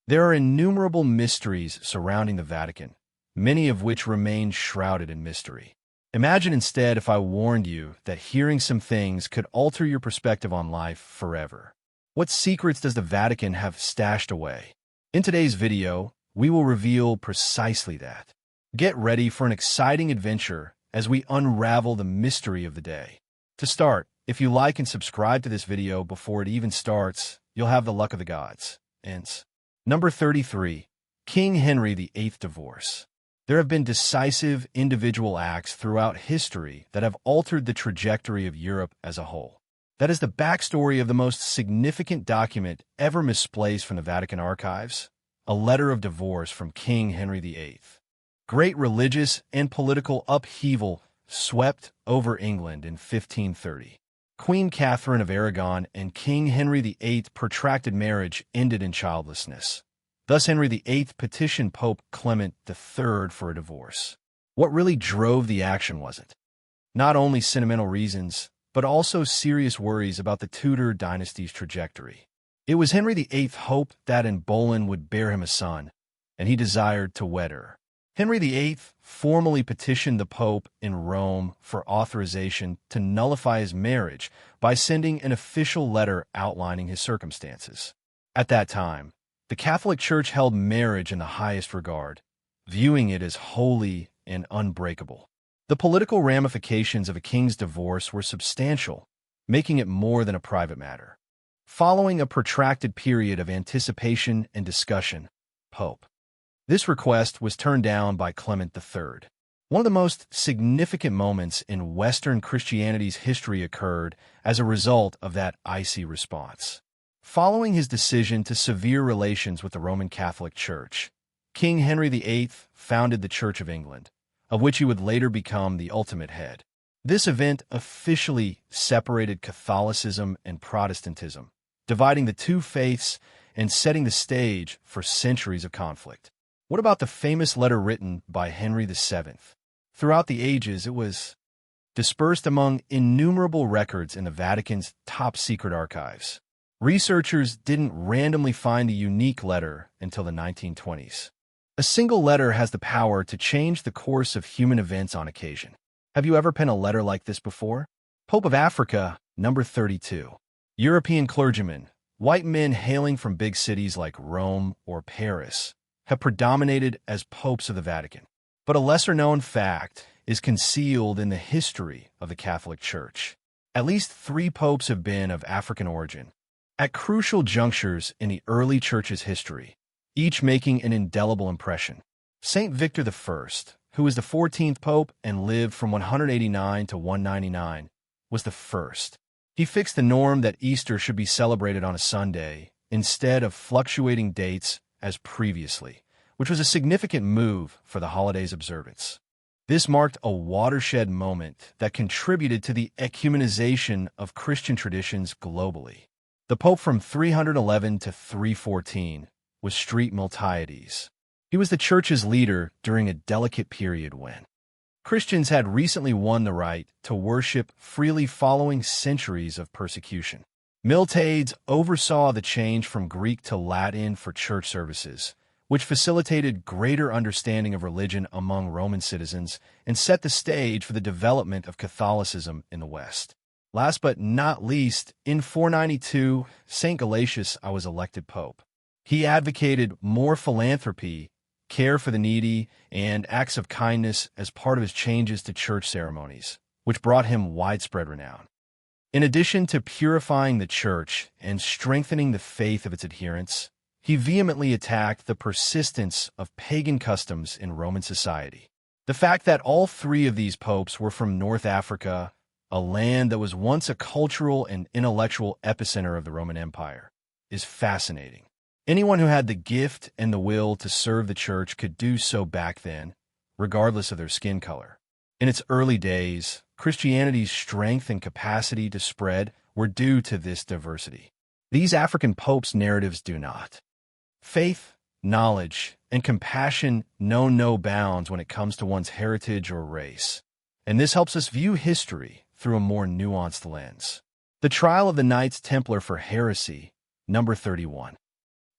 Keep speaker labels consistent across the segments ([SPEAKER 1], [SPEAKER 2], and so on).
[SPEAKER 1] There are innumerable mysteries surrounding the Vatican, many of which remain shrouded in mystery. Imagine instead if I warned you that hearing some things could alter your perspective on life forever. What secrets does the Vatican have stashed away? In today's video, we will reveal precisely that. Get ready for an exciting adventure as we unravel the mystery of the day. To start, if you like and subscribe to this video before it even starts, you'll have the luck of the gods. Number 33. King Henry VIII divorce. There have been decisive individual acts throughout history that have altered the trajectory of Europe as a whole. That is the backstory of the most significant document ever misplaced from the Vatican Archives, a letter of divorce from King Henry VIII. Great religious and political upheaval swept over England in 1530. Queen Catherine of Aragon and King Henry VIII's protracted marriage ended in childlessness. Thus, Henry VIII petitioned Pope Clement III for a divorce. What really drove the action was it? Not only sentimental reasons, but also serious worries about the Tudor dynasty's trajectory. It was Henry VIII's hope that Anne Boleyn would bear him a son, and he desired to wed her. Henry VIII formally petitioned the Pope in Rome for authorization to nullify his marriage by sending an official letter outlining his circumstances. At that time, the Catholic Church held marriage in the highest regard, viewing it as holy and unbreakable. The political ramifications of a king's divorce were substantial, making it more than a private matter. Following a protracted period of anticipation and discussion, This request was turned down by Clement III. One of the most significant moments in Western Christianity's history occurred as a result of that icy response. Following his decision to sever relations with the Roman Catholic Church, King Henry VIII founded the Church of England, of which he would later become the ultimate head. This event officially separated Catholicism and Protestantism, dividing the two faiths and setting the stage for centuries of conflict. What about the famous letter written by Henry VII? Throughout the ages, it was dispersed among innumerable records in the Vatican's top-secret archives. Researchers didn't randomly find the unique letter until the 1920s. A single letter has the power to change the course of human events on occasion. Have you ever penned a letter like this before? Pope of Africa, number 32. European clergymen, white men hailing from big cities like Rome or Paris, have predominated as popes of the Vatican. But a lesser-known fact is concealed in the history of the Catholic Church. At least 3 popes have been of African origin, at crucial junctures in the early Church's history, each making an indelible impression. Saint Victor I, who was the 14th pope and lived from 189 to 199, was the first. He fixed the norm that Easter should be celebrated on a Sunday instead of fluctuating dates as previously, which was a significant move for the holiday's observance. This marked a watershed moment that contributed to the ecumenization of Christian traditions globally. The Pope from 311 to 314 was Street Miltiades. He was the Church's leader during a delicate period when Christians had recently won the right to worship freely following centuries of persecution. Miltiades oversaw the change from Greek to Latin for church services, which facilitated greater understanding of religion among Roman citizens and set the stage for the development of Catholicism in the West. Last but not least, in 492, St. Gelasius was elected pope. He advocated more philanthropy, care for the needy, and acts of kindness as part of his changes to church ceremonies, which brought him widespread renown. In addition to purifying the Church and strengthening the faith of its adherents, he vehemently attacked the persistence of pagan customs in Roman society. The fact that all 3 of these popes were from North Africa, a land that was once a cultural and intellectual epicenter of the Roman Empire, is fascinating. Anyone who had the gift and the will to serve the Church could do so back then, regardless of their skin color. In its early days, Christianity's strength and capacity to spread were due to this diversity. These African popes' narratives do not. Faith, knowledge, and compassion know no bounds when it comes to one's heritage or race, and this helps us view history through a more nuanced lens. The trial of the Knights Templar for heresy, number 31.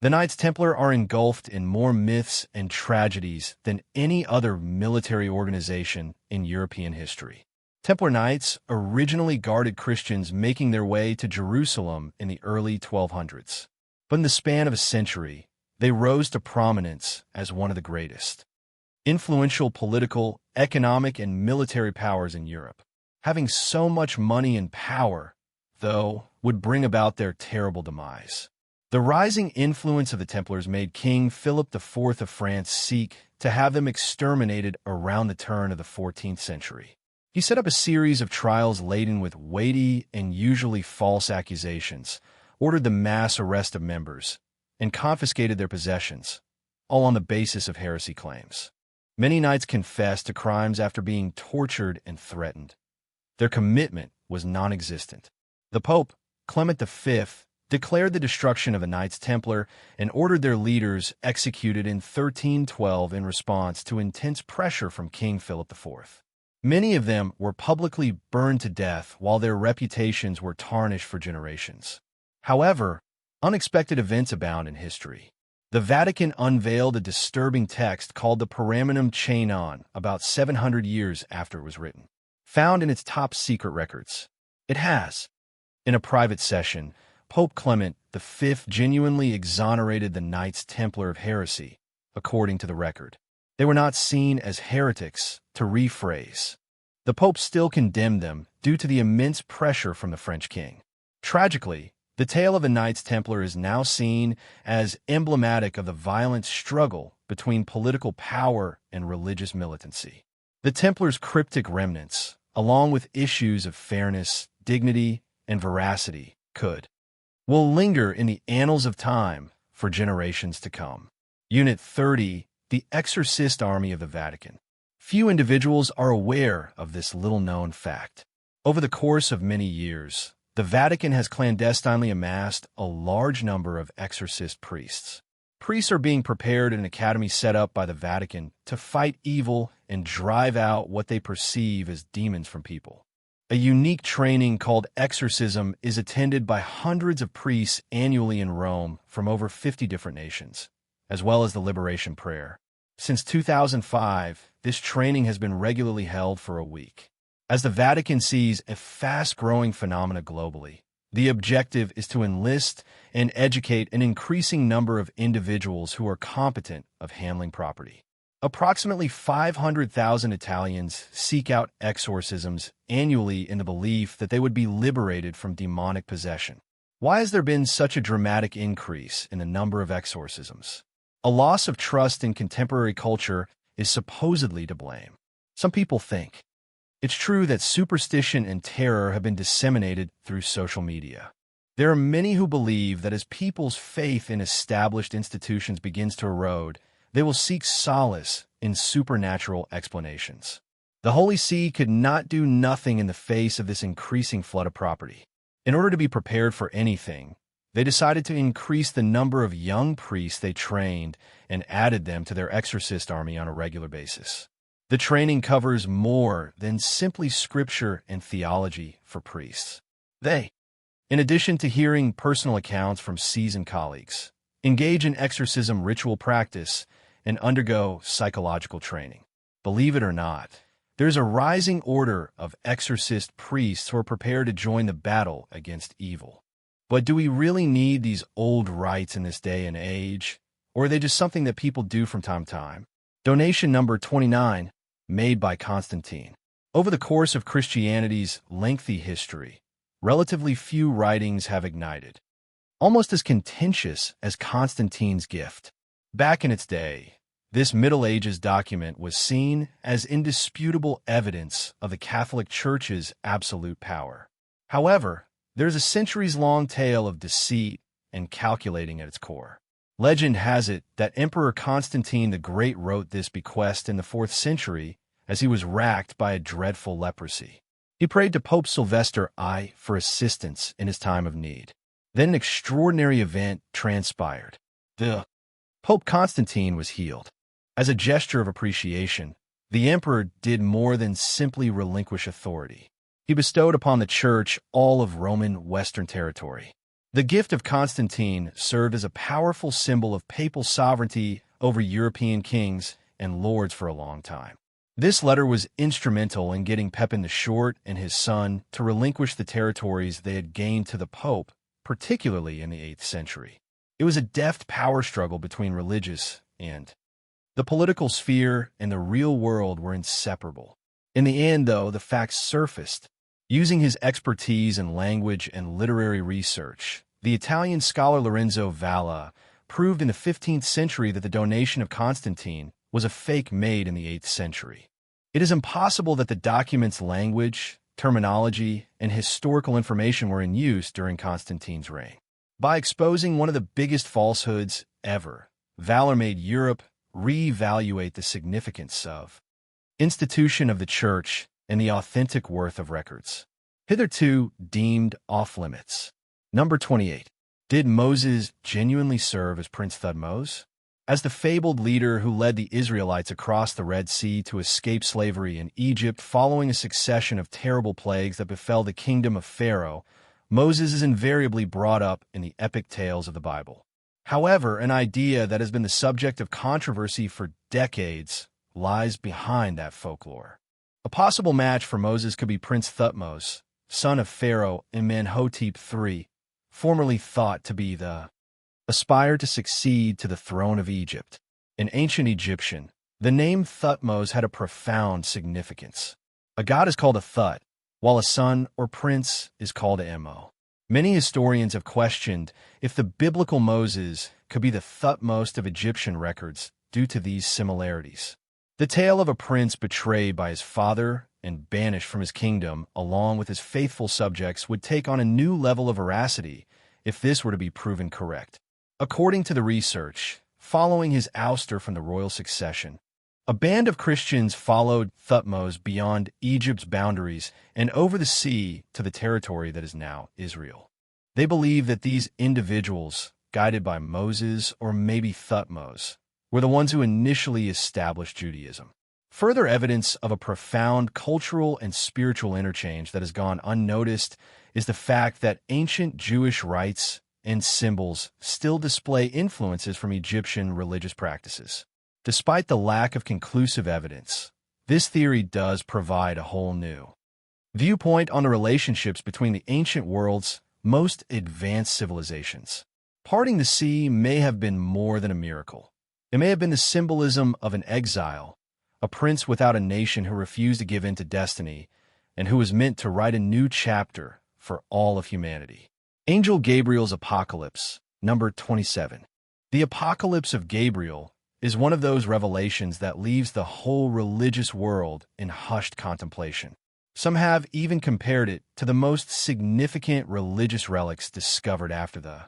[SPEAKER 1] The Knights Templar are engulfed in more myths and tragedies than any other military organization in European history. Templar Knights originally guarded Christians making their way to Jerusalem in the early 1200s. But in the span of a century, they rose to prominence as one of the greatest influential political, economic, and military powers in Europe. Having so much money and power, though, would bring about their terrible demise. The rising influence of the Templars made King Philip IV of France seek to have them exterminated around the turn of the 14th century. He set up a series of trials laden with weighty and usually false accusations, ordered the mass arrest of members, and confiscated their possessions, all on the basis of heresy claims. Many knights confessed to crimes after being tortured and threatened. Their commitment was non-existent. The Pope, Clement V, declared the destruction of the Knights Templar and ordered their leaders executed in 1312 in response to intense pressure from King Philip IV. Many of them were publicly burned to death while their reputations were tarnished for generations. However, unexpected events abound in history. The Vatican unveiled a disturbing text called the Paramenum Chaenon about 700 years after it was written. Found in its top-secret records, it has, in a private session, Pope Clement V genuinely exonerated the Knights Templar of heresy, according to the record. They were not seen as heretics, to rephrase. The Pope still condemned them due to the immense pressure from the French king. Tragically, the tale of the Knights Templar is now seen as emblematic of the violent struggle between political power and religious militancy. The Templars' cryptic remnants, along with issues of fairness, dignity, and veracity, will linger in the annals of time for generations to come. Unit 30, the Exorcist Army of the Vatican. Few individuals are aware of this little-known fact. Over the course of many years, the Vatican has clandestinely amassed a large number of exorcist priests. Priests are being prepared in an academy set up by the Vatican to fight evil and drive out what they perceive as demons from people. A unique training called exorcism is attended by hundreds of priests annually in Rome from over 50 different nations, as well as the Liberation Prayer. Since 2005, this training has been regularly held for a week. As the Vatican sees a fast-growing phenomena globally, the objective is to enlist and educate an increasing number of individuals who are competent of handling property. Approximately 500,000 Italians seek out exorcisms annually in the belief that they would be liberated from demonic possession. Why has there been such a dramatic increase in the number of exorcisms? A loss of trust in contemporary culture is supposedly to blame. Some people think it's true that superstition and terror have been disseminated through social media. There are many who believe that as people's faith in established institutions begins to erode, they will seek solace in supernatural explanations. The Holy See could not do nothing in the face of this increasing flood of property. In order to be prepared for anything, they decided to increase the number of young priests they trained and added them to their exorcist army on a regular basis. The training covers more than simply scripture and theology for priests. They, in addition to hearing personal accounts from seasoned colleagues, engage in exorcism ritual practice and undergo psychological training. Believe it or not, there's a rising order of exorcist priests who are prepared to join the battle against evil. But do we really need these old rites in this day and age, or are they just something that people do from time to time? Donation number 29, made by Constantine. Over the course of Christianity's lengthy history, relatively few writings have ignited, almost as contentious as Constantine's gift. Back in its day, this Middle Ages document was seen as indisputable evidence of the Catholic Church's absolute power. However, there's a centuries-long tale of deceit and calculating at its core. Legend has it that Emperor Constantine the Great wrote this bequest in the 4th century as he was racked by a dreadful leprosy. He prayed to Pope Sylvester I for assistance in his time of need. Then an extraordinary event transpired. Pope Constantine was healed. As a gesture of appreciation, the emperor did more than simply relinquish authority. He bestowed upon the Church all of Roman Western territory. The gift of Constantine served as a powerful symbol of papal sovereignty over European kings and lords for a long time. This letter was instrumental in getting Pepin the Short and his son to relinquish the territories they had gained to the Pope, particularly in the 8th century. It was a deft power struggle between religious and the political sphere and the real world were inseparable. In the end, though, the facts surfaced. Using his expertise in language and literary research, the Italian scholar Lorenzo Valla proved in the 15th century that the donation of Constantine was a fake made in the 8th century. It is impossible that the document's language, terminology, and historical information were in use during Constantine's reign. By exposing one of the biggest falsehoods ever, Valla made Europe re-evaluate the significance of institution of the Church and the authentic worth of records, hitherto deemed off-limits. Number 28. Did Moses genuinely serve as Prince Thutmose? As the fabled leader who led the Israelites across the Red Sea to escape slavery in Egypt following a succession of terrible plagues that befell the kingdom of Pharaoh, Moses is invariably brought up in the epic tales of the Bible. However, an idea that has been the subject of controversy for decades lies behind that folklore. A possible match for Moses could be Prince Thutmose, son of Pharaoh Amenhotep III, formerly thought to be the aspired to succeed to the throne of Egypt. In ancient Egyptian, the name Thutmose had a profound significance. A god is called a Thut, while a son or prince is called a Mo. Many historians have questioned if the biblical Moses could be the Thutmose of Egyptian records due to these similarities. The tale of a prince betrayed by his father and banished from his kingdom along with his faithful subjects would take on a new level of veracity if this were to be proven correct. According to the research, following his ouster from the royal succession, a band of Christians followed Thutmose beyond Egypt's boundaries and over the sea to the territory that is now Israel. They believe that these individuals, guided by Moses or maybe Thutmose, were the ones who initially established Judaism. Further evidence of a profound cultural and spiritual interchange that has gone unnoticed is the fact that ancient Jewish rites and symbols still display influences from Egyptian religious practices. Despite the lack of conclusive evidence, this theory does provide a whole new viewpoint on the relationships between the ancient world's most advanced civilizations. Parting the sea may have been more than a miracle. It may have been the symbolism of an exile, a prince without a nation who refused to give in to destiny, and who was meant to write a new chapter for all of humanity. Angel Gabriel's Apocalypse, number 27. The Apocalypse of Gabriel is one of those revelations that leaves the whole religious world in hushed contemplation. Some have even compared it to the most significant religious relics discovered after the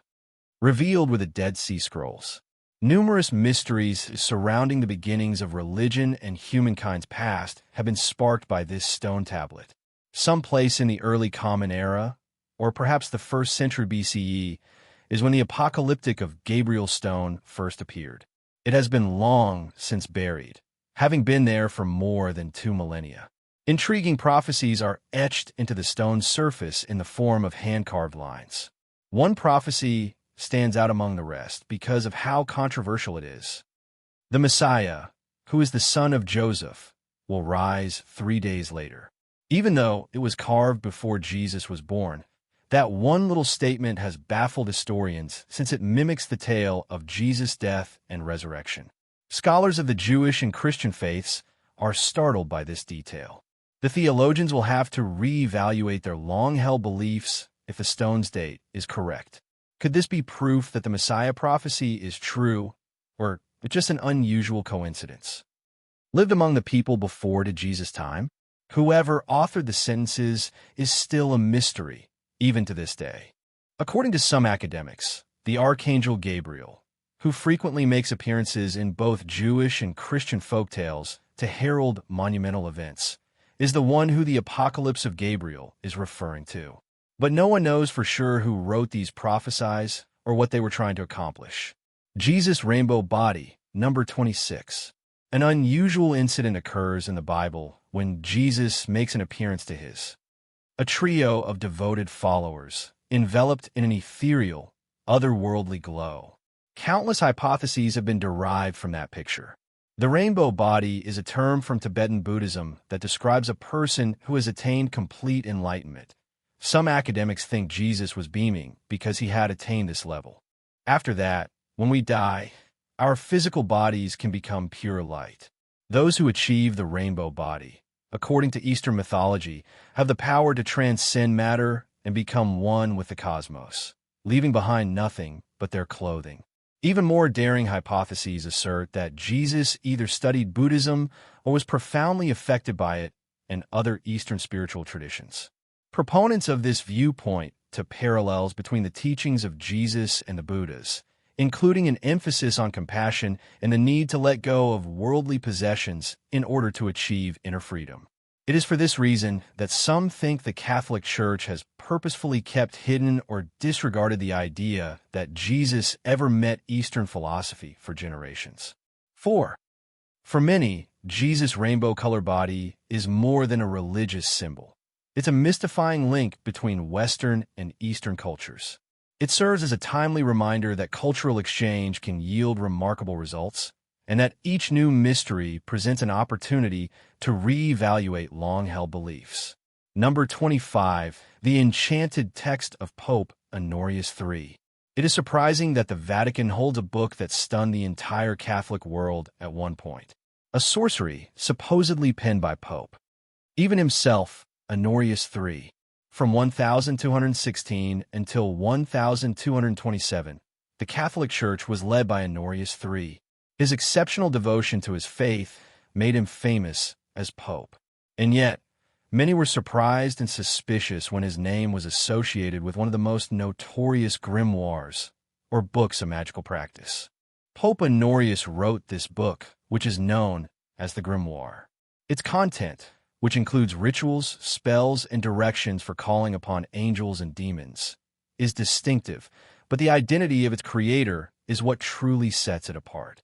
[SPEAKER 1] revealed with the Dead Sea Scrolls. Numerous mysteries surrounding the beginnings of religion and humankind's past have been sparked by this stone tablet. Some place in the early Common Era, or perhaps the 1st century BCE, is when the apocalyptic of Gabriel's stone first appeared. It has been long since buried, having been there for more than 2 millennia. Intriguing prophecies are etched into the stone's surface in the form of hand-carved lines. One prophecy stands out among the rest because of how controversial it is. The Messiah, who is the son of Joseph, will rise 3 days later. Even though it was carved before Jesus was born, that one little statement has baffled historians since it mimics the tale of Jesus' death and resurrection. Scholars of the Jewish and Christian faiths are startled by this detail. The theologians will have to reevaluate their long-held beliefs if the stone's date is correct. Could this be proof that the Messiah prophecy is true, or just an unusual coincidence? Lived among the people before to Jesus' time, whoever authored the sentences is still a mystery, even to this day. According to some academics, the Archangel Gabriel, who frequently makes appearances in both Jewish and Christian folktales to herald monumental events, is the one who the Apocalypse of Gabriel is referring to. But no one knows for sure who wrote these prophecies or what they were trying to accomplish. Jesus' rainbow body, number 26. An unusual incident occurs in the Bible when Jesus makes an appearance to a trio of devoted followers enveloped in an ethereal, otherworldly glow. Countless hypotheses have been derived from that picture. The rainbow body is a term from Tibetan Buddhism that describes a person who has attained complete enlightenment. Some academics think Jesus was beaming because he had attained this level. After that, when we die, our physical bodies can become pure light. Those who achieve the rainbow body, according to Eastern mythology, have the power to transcend matter and become one with the cosmos, leaving behind nothing but their clothing. Even more daring hypotheses assert that Jesus either studied Buddhism or was profoundly affected by it and other Eastern spiritual traditions. Proponents of this view point to parallels between the teachings of Jesus and the Buddhas, including an emphasis on compassion and the need to let go of worldly possessions in order to achieve inner freedom. It is for this reason that some think the Catholic Church has purposefully kept hidden or disregarded the idea that Jesus ever met Eastern philosophy for generations. 4. For many, Jesus' rainbow-colored body is more than a religious symbol. It's a mystifying link between Western and Eastern cultures. It serves as a timely reminder that cultural exchange can yield remarkable results, and that each new mystery presents an opportunity to reevaluate long-held beliefs. Number 25. The Enchanted Text of Pope Honorius III. It is surprising that the Vatican holds a book that stunned the entire Catholic world at one point. A sorcery supposedly penned by Pope, even himself, Honorius III. From 1216 until 1227, the Catholic Church was led by Honorius III. His exceptional devotion to his faith made him famous as Pope. And yet, many were surprised and suspicious when his name was associated with one of the most notorious grimoires, or books of magical practice. Pope Honorius wrote this book, which is known as the Grimoire. Its content, which includes rituals, spells, and directions for calling upon angels and demons, is distinctive, but the identity of its creator is what truly sets it apart.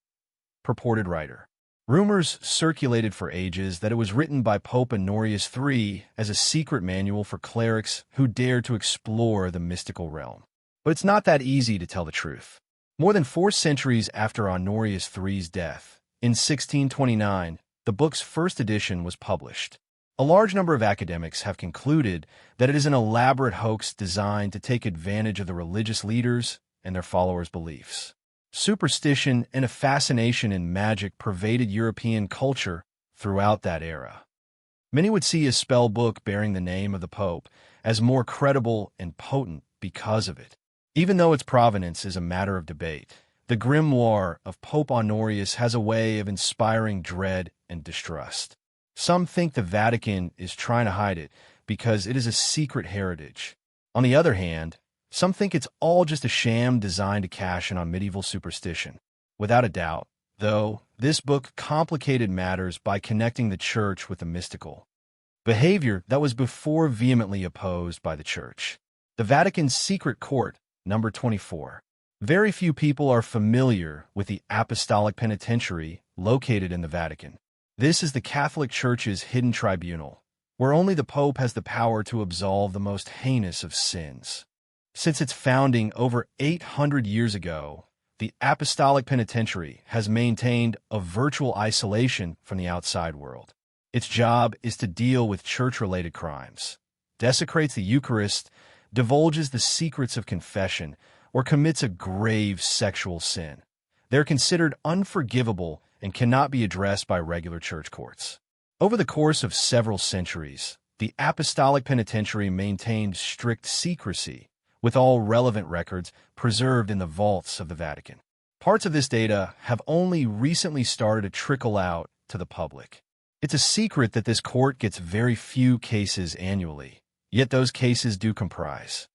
[SPEAKER 1] Purported writer. Rumors circulated for ages that it was written by Pope Honorius III as a secret manual for clerics who dared to explore the mystical realm. But it's not that easy to tell the truth. More than 4 centuries after Honorius III's death, in 1629, the book's first edition was published. A large number of academics have concluded that it is an elaborate hoax designed to take advantage of the religious leaders and their followers' beliefs. Superstition and a fascination in magic pervaded European culture throughout that era. Many would see a spell book bearing the name of the Pope as more credible and potent because of it. Even though its provenance is a matter of debate, the grimoire of Pope Honorius has a way of inspiring dread and distrust. Some think the Vatican is trying to hide it because it is a secret heritage. On the other hand, some think it's all just a sham designed to cash in on medieval superstition. Without a doubt, though, this book complicated matters by connecting the Church with the mystical, behavior that was before vehemently opposed by the Church. The Vatican's secret court, number 24. Very few people are familiar with the Apostolic Penitentiary located in the Vatican. This is the Catholic Church's hidden tribunal, where only the Pope has the power to absolve the most heinous of sins. Since its founding over 800 years ago, the Apostolic Penitentiary has maintained a virtual isolation from the outside world. Its job is to deal with church-related crimes, desecrates the Eucharist, divulges the secrets of confession, or commits a grave sexual sin. They're considered unforgivable and cannot be addressed by regular church courts. Over the course of several centuries, the Apostolic Penitentiary maintained strict secrecy, with all relevant records preserved in the vaults of the Vatican. Parts of this data have only recently started to trickle out to the public. It's a secret that this court gets very few cases annually, yet those cases do comprise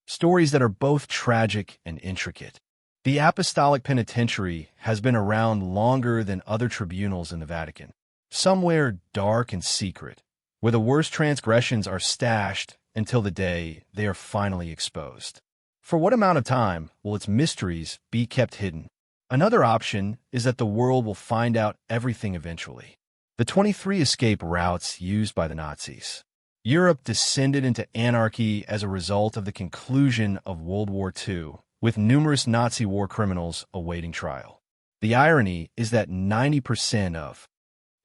[SPEAKER 1] stories that are both tragic and intricate. The Apostolic Penitentiary has been around longer than other tribunals in the Vatican, somewhere dark and secret, where the worst transgressions are stashed until the day they are finally exposed. For what amount of time will its mysteries be kept hidden? Another option is that the world will find out everything eventually. The 23 escape routes used by the Nazis. Europe descended into anarchy as a result of the conclusion of World War II, with numerous Nazi war criminals awaiting trial. The irony is that 90% of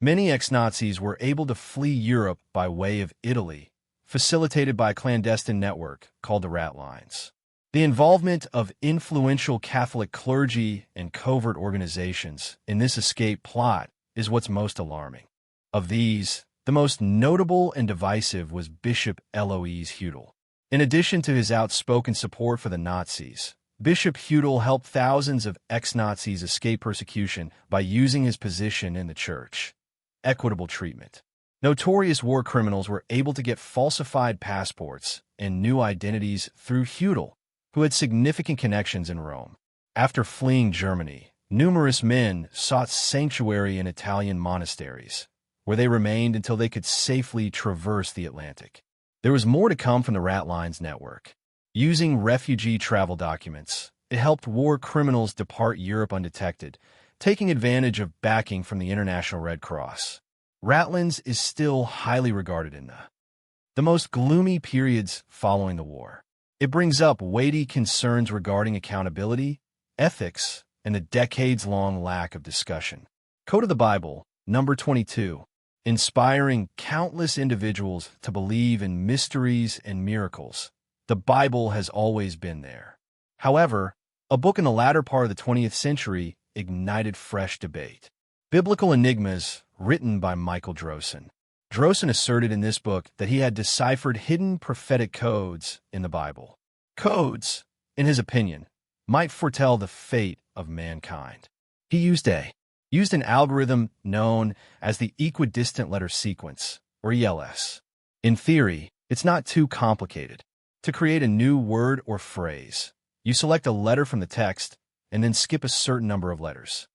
[SPEAKER 1] many ex-Nazis were able to flee Europe by way of Italy, facilitated by a clandestine network called the Rat Lines. The involvement of influential Catholic clergy and covert organizations in this escape plot is what's most alarming. Of these, the most notable and divisive was Bishop Alois Hudel. In addition to his outspoken support for the Nazis, Bishop Hudel helped thousands of ex-Nazis escape persecution by using his position in the church. Equitable treatment. Notorious war criminals were able to get falsified passports and new identities through Hudel, who had significant connections in Rome. After fleeing Germany, numerous men sought sanctuary in Italian monasteries, where they remained until they could safely traverse the Atlantic. There was more to come from the Rat Lines network. Using refugee travel documents, it helped war criminals depart Europe undetected, taking advantage of backing from the International Red Cross. Ratlins is still highly regarded in the most gloomy periods following the war. It brings up weighty concerns regarding accountability, ethics, and the decades-long lack of discussion. Code of the Bible, number 22, inspiring countless individuals to believe in mysteries and miracles. The Bible has always been there. However, a book in the latter part of the 20th century ignited fresh debate. Biblical Enigmas, written by Michael Drossen. Drossen asserted in this book that he had deciphered hidden prophetic codes in the Bible. Codes, in his opinion, might foretell the fate of mankind. He used an algorithm known as the equidistant letter sequence, or ELS. In theory, it's not too complicated. To create a new word or phrase, you select a letter from the text and then skip a certain number of letters.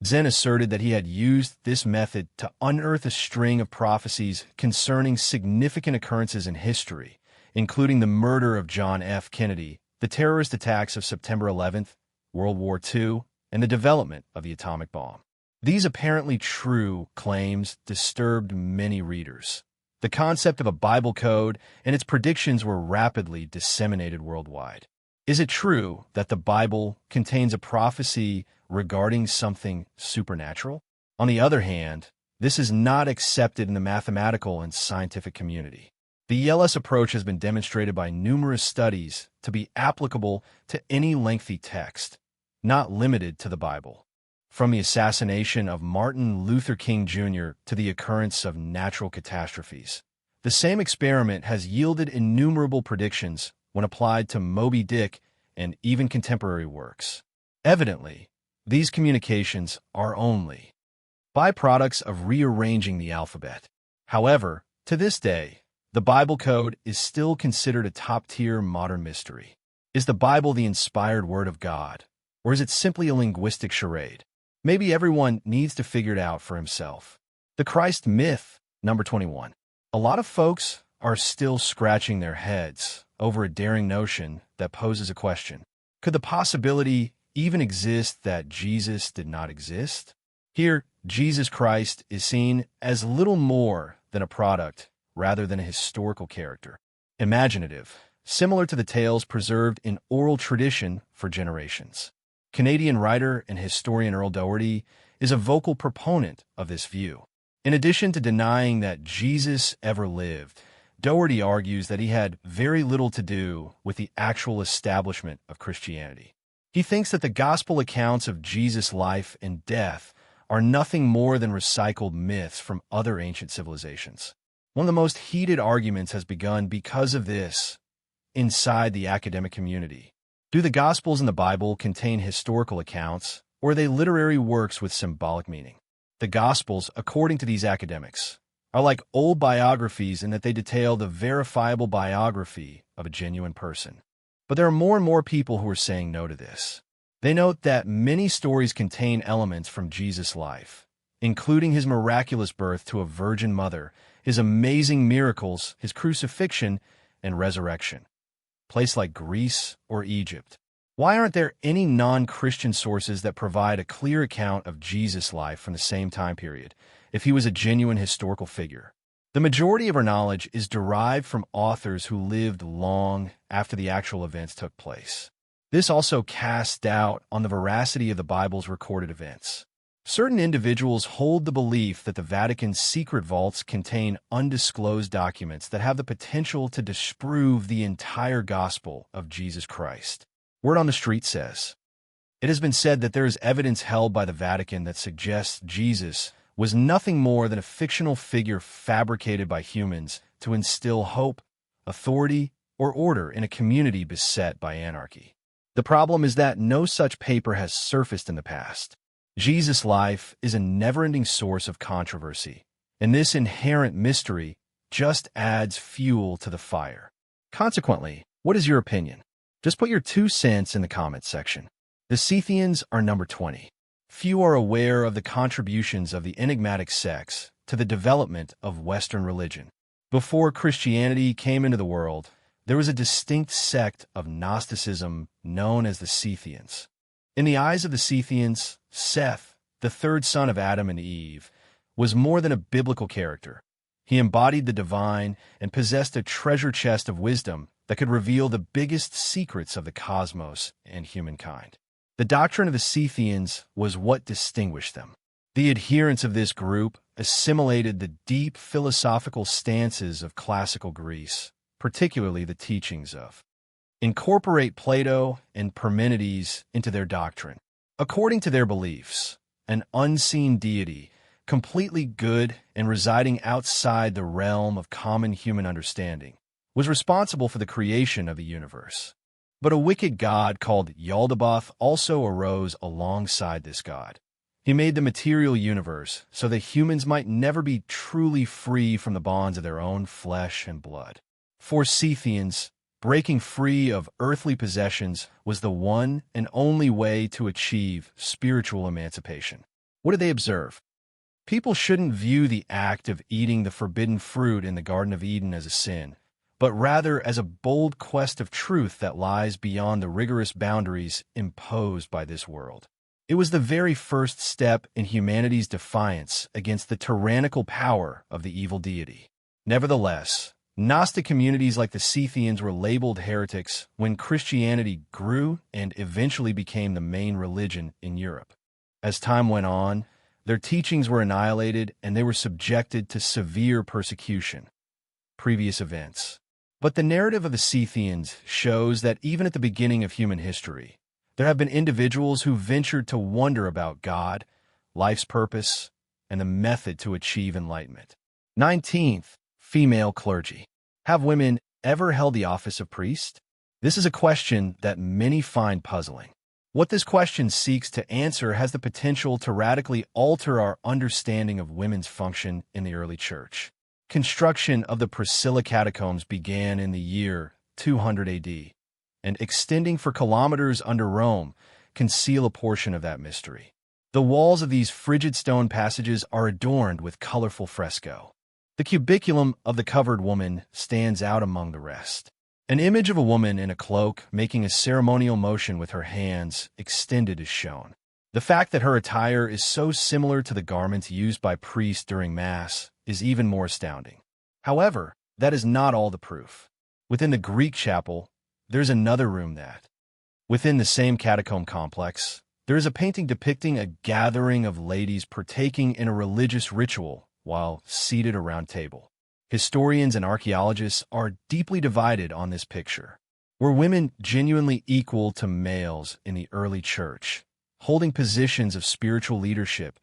[SPEAKER 1] Zen asserted that he had used this method to unearth a string of prophecies concerning significant occurrences in history, including the murder of John F. Kennedy, the terrorist attacks of September 11th, World War II, and the development of the atomic bomb. These apparently true claims disturbed many readers. The concept of a Bible code and its predictions were rapidly disseminated worldwide. Is it true that the Bible contains a prophecy regarding something supernatural? On the other hand, this is not accepted in the mathematical and scientific community. The ELS approach has been demonstrated by numerous studies to be applicable to any lengthy text, not limited to the Bible. From the assassination of Martin Luther King Jr. to the occurrence of natural catastrophes, the same experiment has yielded innumerable predictions when applied to Moby Dick and even contemporary works. Evidently, these communications are only byproducts of rearranging the alphabet. However, to this day, the Bible code is still considered a top-tier modern mystery. Is the Bible the inspired word of God, or is it simply a linguistic charade? Maybe everyone needs to figure it out for himself. The Christ myth, number 21. A lot of folks are still scratching their heads over a daring notion that poses a question. Could the possibility even exist that Jesus did not exist? Here, Jesus Christ is seen as little more than a product rather than a historical character. Imaginative, similar to the tales preserved in oral tradition for generations. Canadian writer and historian Earl Doherty is a vocal proponent of this view. In addition to denying that Jesus ever lived, Doherty argues that he had very little to do with the actual establishment of Christianity. He thinks that the gospel accounts of Jesus' life and death are nothing more than recycled myths from other ancient civilizations. One of the most heated arguments has begun because of this inside the academic community. Do the Gospels in the Bible contain historical accounts, or are they literary works with symbolic meaning? The Gospels, according to these academics, are like old biographies in that they detail the verifiable biography of a genuine person. But there are more and more people who are saying no to this. They note that many stories contain elements from Jesus' life, including his miraculous birth to a virgin mother, his amazing miracles, his crucifixion, and resurrection. Place like Greece or Egypt. Why aren't there any non-Christian sources that provide a clear account of Jesus' life from the same time period, if he was a genuine historical figure? The majority of our knowledge is derived from authors who lived long after the actual events took place. This also casts doubt on the veracity of the Bible's recorded events. Certain individuals hold the belief that the Vatican's secret vaults contain undisclosed documents that have the potential to disprove the entire gospel of Jesus Christ. Word on the street says, it has been said that there is evidence held by the Vatican that suggests Jesus was nothing more than a fictional figure fabricated by humans to instill hope, authority, or order in a community beset by anarchy. The problem is that no such paper has surfaced in the past. Jesus' life is a never-ending source of controversy, and this inherent mystery just adds fuel to the fire. Consequently, what is your opinion? Just put your 2 cents in the comments section. The Scythians are number 20. Few are aware of the contributions of the enigmatic sects to the development of Western religion. Before Christianity came into the world, there was a distinct sect of Gnosticism known as the Scythians. In the eyes of the Scythians, Seth, the third son of Adam and Eve, was more than a biblical character. He embodied the divine and possessed a treasure chest of wisdom that could reveal the biggest secrets of the cosmos and humankind. The doctrine of the Scythians was what distinguished them. The adherents of this group assimilated the deep philosophical stances of classical Greece, particularly the teachings of incorporate Plato and Parmenides into their doctrine. According to their beliefs, an unseen deity, completely good and residing outside the realm of common human understanding, was responsible for the creation of the universe. But a wicked god called Yaldabaoth also arose alongside this god. He made the material universe so that humans might never be truly free from the bonds of their own flesh and blood. For Scythians, breaking free of earthly possessions was the one and only way to achieve spiritual emancipation. What did they observe? People shouldn't view the act of eating the forbidden fruit in the Garden of Eden as a sin, but rather as a bold quest of truth that lies beyond the rigorous boundaries imposed by this world. It was the very first step in humanity's defiance against the tyrannical power of the evil deity. Nevertheless, Gnostic communities like the Scythians were labeled heretics when Christianity grew and eventually became the main religion in Europe. As time went on, their teachings were annihilated and they were subjected to severe persecution. Previous events. But the narrative of the Scythians shows that even at the beginning of human history, there have been individuals who ventured to wonder about God, life's purpose, and the method to achieve enlightenment. 19th, female clergy. Have women ever held the office of priest? This is a question that many find puzzling. What this question seeks to answer has the potential to radically alter our understanding of women's function in the early church. Construction of the Priscilla catacombs began in the year 200 AD, and extending for kilometers under Rome conceal a portion of that mystery. The walls of these frigid stone passages are adorned with colorful fresco. The cubiculum of the covered woman stands out among the rest. An image of a woman in a cloak making a ceremonial motion with her hands extended is shown. The fact that her attire is so similar to the garments used by priests during Mass is even more astounding. However, that is not all the proof. Within the Greek chapel, there's another room that. Within the same catacomb complex, there is a painting depicting a gathering of ladies partaking in a religious ritual while seated around a table. Historians and archaeologists are deeply divided on this picture. Were women genuinely equal to males in the early church, holding positions of spiritual leadership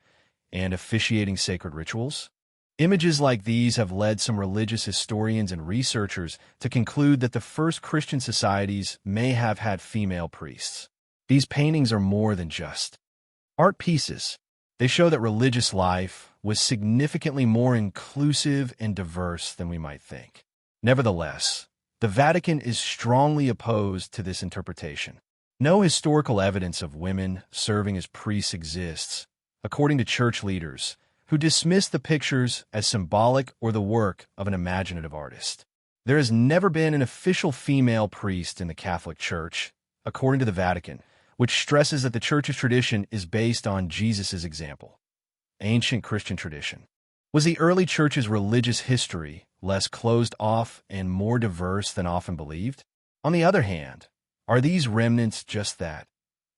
[SPEAKER 1] and officiating sacred rituals? Images like these have led some religious historians and researchers to conclude that the first Christian societies may have had female priests. These paintings are more than just art pieces. They show that religious life was significantly more inclusive and diverse than we might think. Nevertheless, the Vatican is strongly opposed to this interpretation. No historical evidence of women serving as priests exists, according to church leaders, who dismiss the pictures as symbolic or the work of an imaginative artist. There has never been an official female priest in the Catholic Church, according to the Vatican, which stresses that the Church's tradition is based on Jesus' example. Ancient Christian tradition. Was the early church's religious history less closed off and more diverse than often believed? On the other hand, are these remnants just that,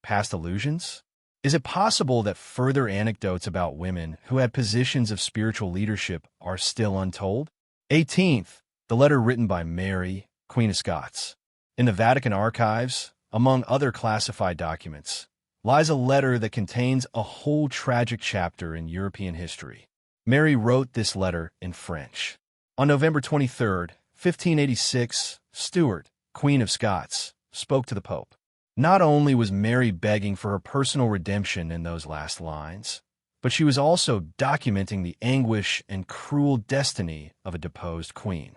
[SPEAKER 1] past illusions? Is it possible that further anecdotes about women who had positions of spiritual leadership are still untold? 18th, the letter written by Mary, Queen of Scots. In the Vatican Archives, among other classified documents, lies a letter that contains a whole tragic chapter in European history. Mary wrote this letter in French. On November 23, 1586, Stuart, Queen of Scots, spoke to the Pope. Not only was Mary begging for her personal redemption in those last lines, but she was also documenting the anguish and cruel destiny of a deposed queen.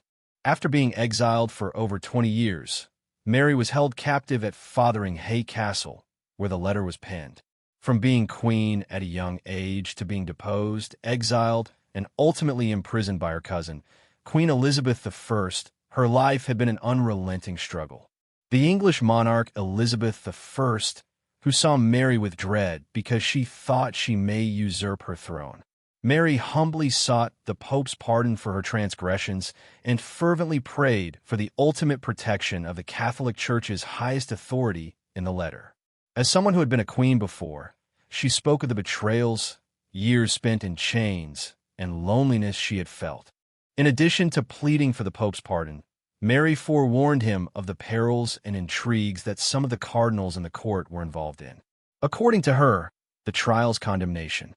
[SPEAKER 1] After being exiled for over 20 years, Mary was held captive at Fotheringhay Castle, where the letter was penned. From being queen at a young age to being deposed, exiled, and ultimately imprisoned by her cousin, Queen Elizabeth I, her life had been an unrelenting struggle. The English monarch Elizabeth I, who saw Mary with dread because she thought she may usurp her throne. Mary humbly sought the Pope's pardon for her transgressions and fervently prayed for the ultimate protection of the Catholic Church's highest authority in the letter. As someone who had been a queen before, she spoke of the betrayals, years spent in chains, and loneliness she had felt. In addition to pleading for the Pope's pardon, Mary forewarned him of the perils and intrigues that some of the cardinals in the court were involved in. According to her, the trial's condemnation.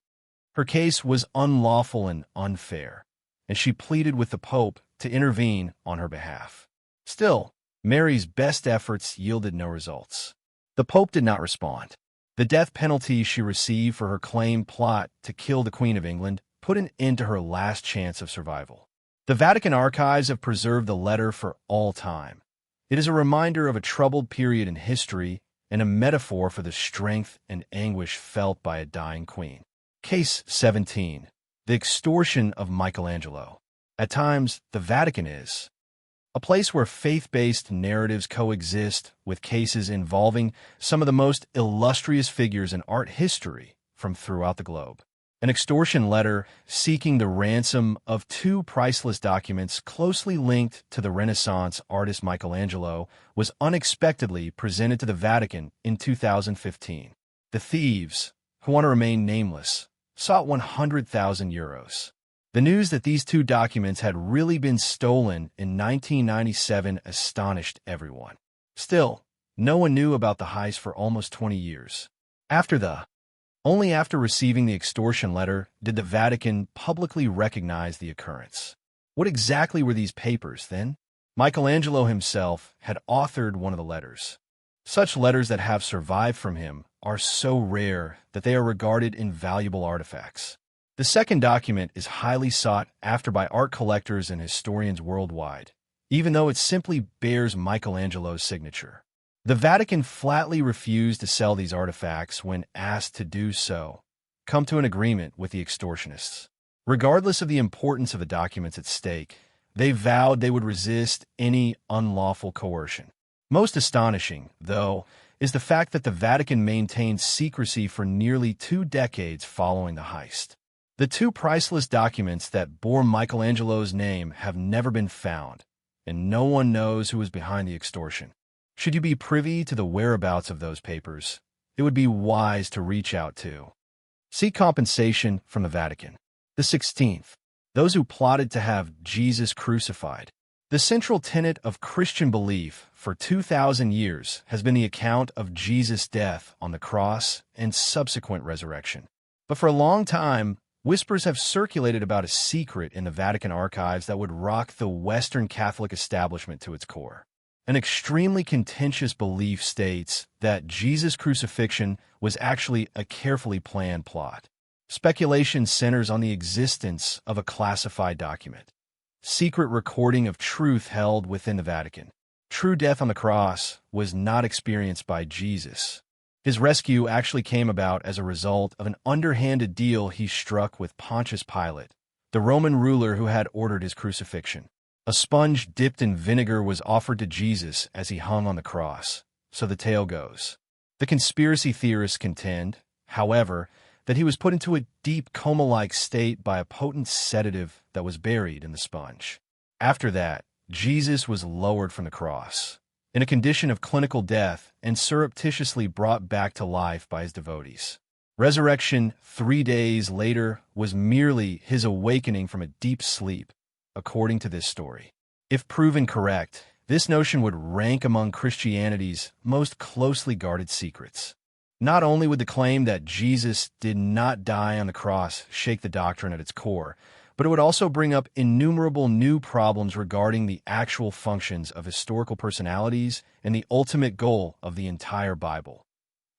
[SPEAKER 1] Her case was unlawful and unfair, and she pleaded with the Pope to intervene on her behalf. Still, Mary's best efforts yielded no results. The Pope did not respond. The death penalty she received for her claimed plot to kill the Queen of England put an end to her last chance of survival. The Vatican Archives have preserved the letter for all time. It is a reminder of a troubled period in history and a metaphor for the strength and anguish felt by a dying queen. Case 17. The extortion of Michelangelo. At times, the Vatican is a place where faith-based narratives coexist with cases involving some of the most illustrious figures in art history from throughout the globe. An extortion letter seeking the ransom of two priceless documents closely linked to the Renaissance artist Michelangelo was unexpectedly presented to the Vatican in 2015. The thieves, who want to remain nameless, sought 100,000 euros. The news that these two documents had really been stolen in 1997 astonished everyone. Still, no one knew about the heist for almost 20 years. Only after receiving the extortion letter did the Vatican publicly recognize the occurrence. What exactly were these papers, then? Michelangelo himself had authored one of the letters. Such letters that have survived from him are so rare that they are regarded invaluable artifacts. The second document is highly sought after by art collectors and historians worldwide, even though it simply bears Michelangelo's signature. The Vatican flatly refused to sell these artifacts when asked to do so, come to an agreement with the extortionists. Regardless of the importance of the documents at stake, they vowed they would resist any unlawful coercion. Most astonishing, though, is the fact that the Vatican maintained secrecy for nearly 2 decades following the heist. The two priceless documents that bore Michelangelo's name have never been found, and no one knows who was behind the extortion. Should you be privy to the whereabouts of those papers, it would be wise to reach out to. Seek compensation from the Vatican. The 16th. Those who plotted to have Jesus crucified. The central tenet of Christian belief for 2,000 years has been the account of Jesus' death on the cross and subsequent resurrection. But for a long time, whispers have circulated about a secret in the Vatican Archives that would rock the Western Catholic establishment to its core. An extremely contentious belief states that Jesus' crucifixion was actually a carefully planned plot. Speculation centers on the existence of a classified document, secret recording of truth held within the Vatican. True death on the cross was not experienced by Jesus. His rescue actually came about as a result of an underhanded deal he struck with Pontius Pilate, the Roman ruler who had ordered his crucifixion. A sponge dipped in vinegar was offered to Jesus as he hung on the cross, so the tale goes. The conspiracy theorists contend, however, that he was put into a deep coma-like state by a potent sedative that was buried in the sponge. After that, Jesus was lowered from the cross, in a condition of clinical death and surreptitiously brought back to life by his devotees. Resurrection 3 days later was merely his awakening from a deep sleep, according to this story. If proven correct, this notion would rank among Christianity's most closely guarded secrets. Not only would the claim that Jesus did not die on the cross shake the doctrine at its core, but it would also bring up innumerable new problems regarding the actual functions of historical personalities and the ultimate goal of the entire Bible: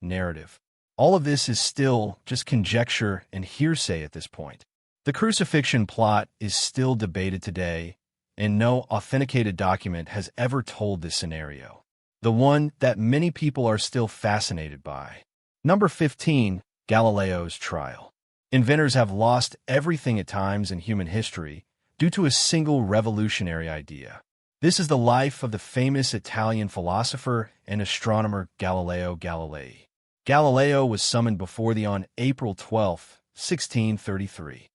[SPEAKER 1] narrative. All of this is still just conjecture and hearsay at this point. The crucifixion plot is still debated today, and no authenticated document has ever told this scenario, the one that many people are still fascinated by. Number 15, Galileo's trial. Inventors have lost everything at times in human history due to a single revolutionary idea. This is the life of the famous Italian philosopher and astronomer Galileo Galilei. Galileo was summoned before on April 12, 1633.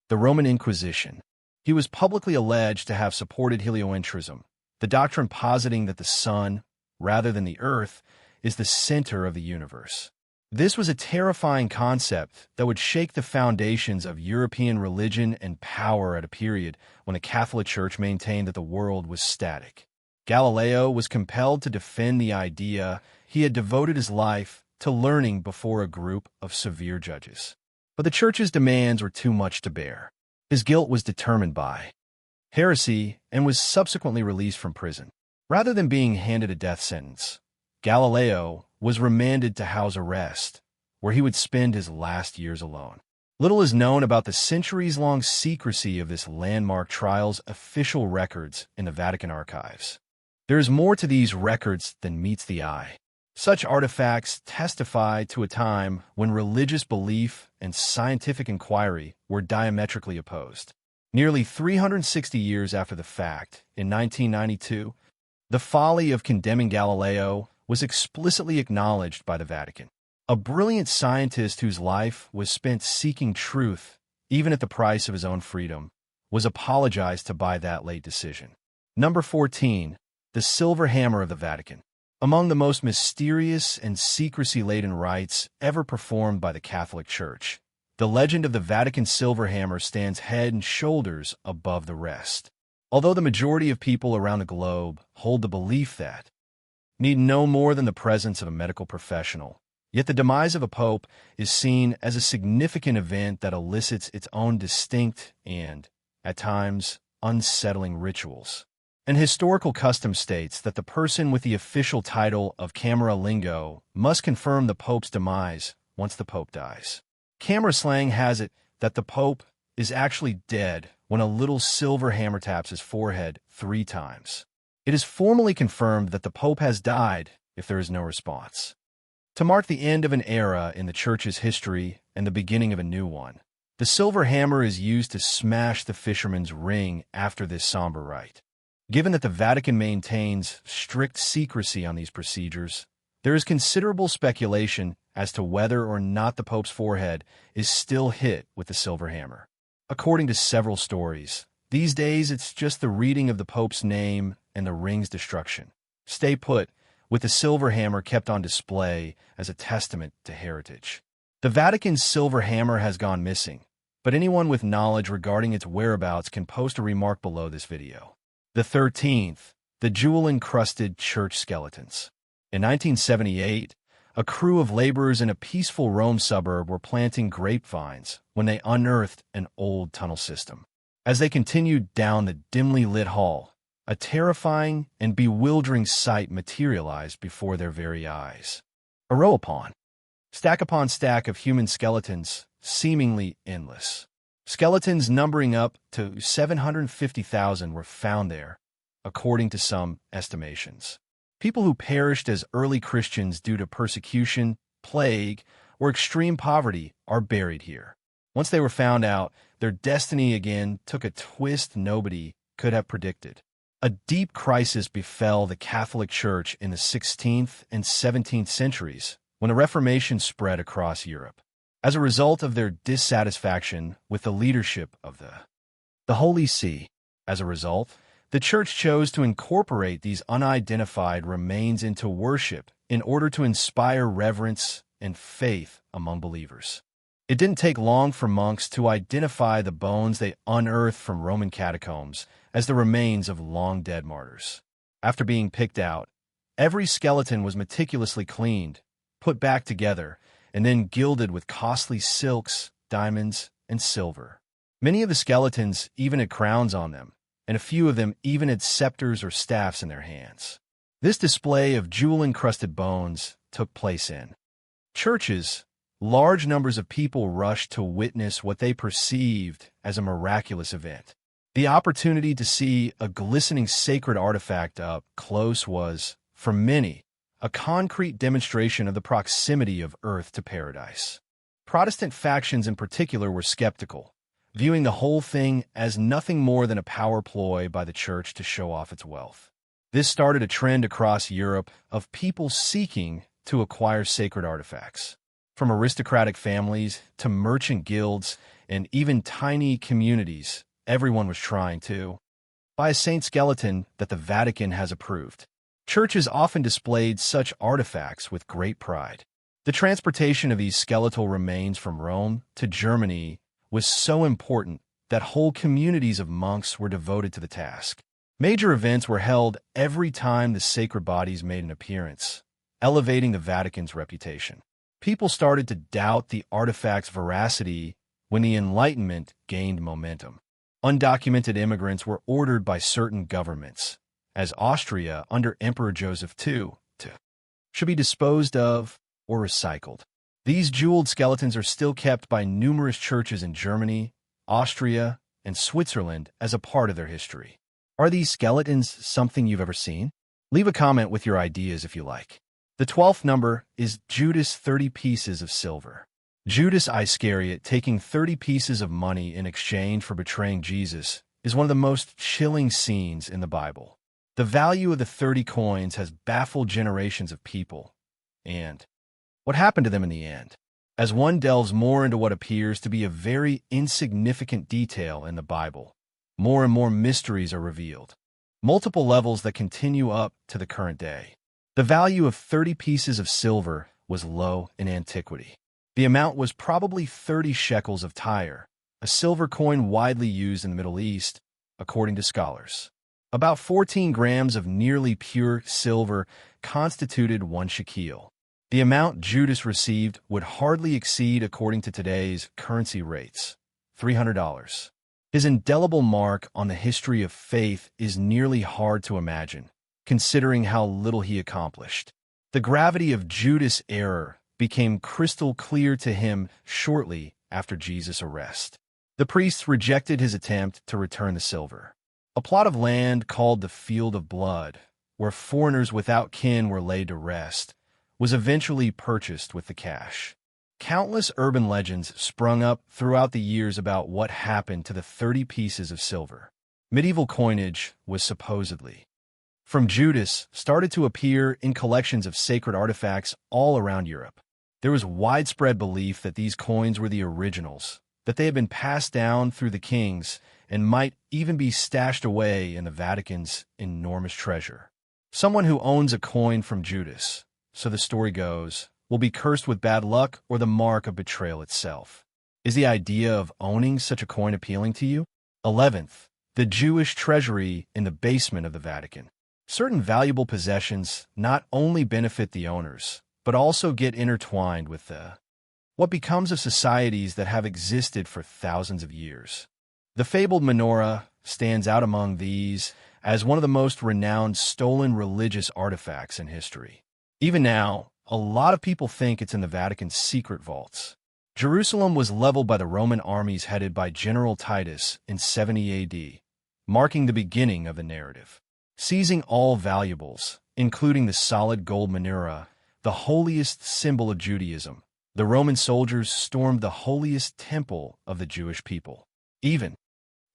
[SPEAKER 1] The Roman Inquisition. He was publicly alleged to have supported heliocentrism, the doctrine positing that the sun, rather than the earth, is the center of the universe. This was a terrifying concept that would shake the foundations of European religion and power at a period when the Catholic Church maintained that the world was static. Galileo was compelled to defend the idea. He had devoted his life to learning before a group of severe judges. But the Church's demands were too much to bear. His guilt was determined by heresy and was subsequently released from prison. Rather than being handed a death sentence, Galileo was remanded to house arrest, where he would spend his last years alone. Little is known about the centuries-long secrecy of this landmark trial's official records in the Vatican Archives. There is more to these records than meets the eye. Such artifacts testify to a time when religious belief and scientific inquiry were diametrically opposed. Nearly 360 years after the fact, in 1992, the folly of condemning Galileo was explicitly acknowledged by the Vatican. A brilliant scientist whose life was spent seeking truth, even at the price of his own freedom, was apologized to by that late decision. Number 14, the Silver Hammer of the Vatican. Among the most mysterious and secrecy-laden rites ever performed by the Catholic Church, the legend of the Vatican Silver Hammer stands head and shoulders above the rest. Although the majority of people around the globe hold the belief that need no more than the presence of a medical professional, yet the demise of a pope is seen as a significant event that elicits its own distinct and, at times, unsettling rituals. An historical custom states that the person with the official title of Camerlengo must confirm the pope's demise once the pope dies. Camera slang has it that the pope is actually dead when a little silver hammer taps his forehead 3 times. It is formally confirmed that the pope has died if there is no response. To mark the end of an era in the Church's history and the beginning of a new one, the silver hammer is used to smash the fisherman's ring after this somber rite. Given that the Vatican maintains strict secrecy on these procedures, there is considerable speculation as to whether or not the Pope's forehead is still hit with the silver hammer. According to several stories, these days it's just the reading of the Pope's name and the ring's destruction. Stay put, with the silver hammer kept on display as a testament to heritage. The Vatican's silver hammer has gone missing, but anyone with knowledge regarding its whereabouts can post a remark below this video. The 13th, the jewel-encrusted church skeletons. In 1978, a crew of laborers in a peaceful Rome suburb were planting grapevines when they unearthed an old tunnel system. As they continued down the dimly lit hall, a terrifying and bewildering sight materialized before their very eyes. A row upon stack of human skeletons, seemingly endless. Skeletons numbering up to 750,000 were found there, according to some estimations. People who perished as early Christians due to persecution, plague, or extreme poverty are buried here. Once they were found out, their destiny again took a twist nobody could have predicted. A deep crisis befell the Catholic Church in the 16th and 17th centuries when the Reformation spread across Europe. as a result of their dissatisfaction with the leadership of the Holy See. As a result, the Church chose to incorporate these unidentified remains into worship in order to inspire reverence and faith among believers. It didn't take long for monks to identify the bones they unearthed from Roman catacombs as the remains of long-dead martyrs. After being picked out, every skeleton was meticulously cleaned, put back together, and then gilded with costly silks, diamonds, and silver. Many of the skeletons even had crowns on them, and a few of them even had scepters or staffs in their hands. This display of jewel-encrusted bones took place in churches. Large numbers of people rushed to witness what they perceived as a miraculous event. The opportunity to see a glistening sacred artifact up close was, for many, a concrete demonstration of the proximity of earth to paradise. Protestant factions in particular were skeptical, viewing the whole thing as nothing more than a power ploy by the Church to show off its wealth. This started a trend across Europe of people seeking to acquire sacred artifacts. From aristocratic families to merchant guilds and even tiny communities, everyone was trying to buy a saint skeleton that the Vatican has approved. Churches often displayed such artifacts with great pride. The transportation of these skeletal remains from Rome to Germany was so important that whole communities of monks were devoted to the task. Major events were held every time the sacred bodies made an appearance, elevating the Vatican's reputation. People started to doubt the artifact's veracity when the Enlightenment gained momentum. Undocumented immigrants were ordered by certain governments, as Austria under Emperor Joseph II, should be disposed of or recycled. These jeweled skeletons are still kept by numerous churches in Germany, Austria, and Switzerland as a part of their history. Are these skeletons something you've ever seen? Leave a comment with your ideas if you like. The 12th number is Judas' 30 pieces of silver. Judas Iscariot taking 30 pieces of money in exchange for betraying Jesus is one of the most chilling scenes in the Bible. The value of the 30 coins has baffled generations of people. And what happened to them in the end? As one delves more into what appears to be a very insignificant detail in the Bible, more and more mysteries are revealed. Multiple levels that continue up to the current day. The value of 30 pieces of silver was low in antiquity. The amount was probably 30 shekels of Tyre, a silver coin widely used in the Middle East, according to scholars. About 14 grams of nearly pure silver constituted 1 shekel. The amount Judas received would hardly exceed, according to today's currency rates, $300. His indelible mark on the history of faith is nearly hard to imagine, considering how little he accomplished. The gravity of Judas' error became crystal clear to him shortly after Jesus' arrest. The priests rejected his attempt to return the silver. A plot of land called the Field of Blood, where foreigners without kin were laid to rest, was eventually purchased with the cash. Countless urban legends sprung up throughout the years about what happened to the 30 pieces of silver. Medieval coinage was supposedly from Judas started to appear in collections of sacred artifacts all around Europe. There was widespread belief that these coins were the originals, that they had been passed down through the kings, and might even be stashed away in the Vatican's enormous treasure. Someone who owns a coin from Judas, so the story goes, will be cursed with bad luck or the mark of betrayal itself. Is the idea of owning such a coin appealing to you? 11th, the Jewish treasury in the basement of the Vatican. Certain valuable possessions not only benefit the owners, but also get intertwined with what becomes of societies that have existed for thousands of years. The fabled menorah stands out among these as one of the most renowned stolen religious artifacts in history. Even now, a lot of people think it's in the Vatican's secret vaults. Jerusalem was leveled by the Roman armies headed by General Titus in 70 AD, marking the beginning of the narrative. Seizing all valuables, including the solid gold menorah, the holiest symbol of Judaism, the Roman soldiers stormed the holiest temple of the Jewish people. Even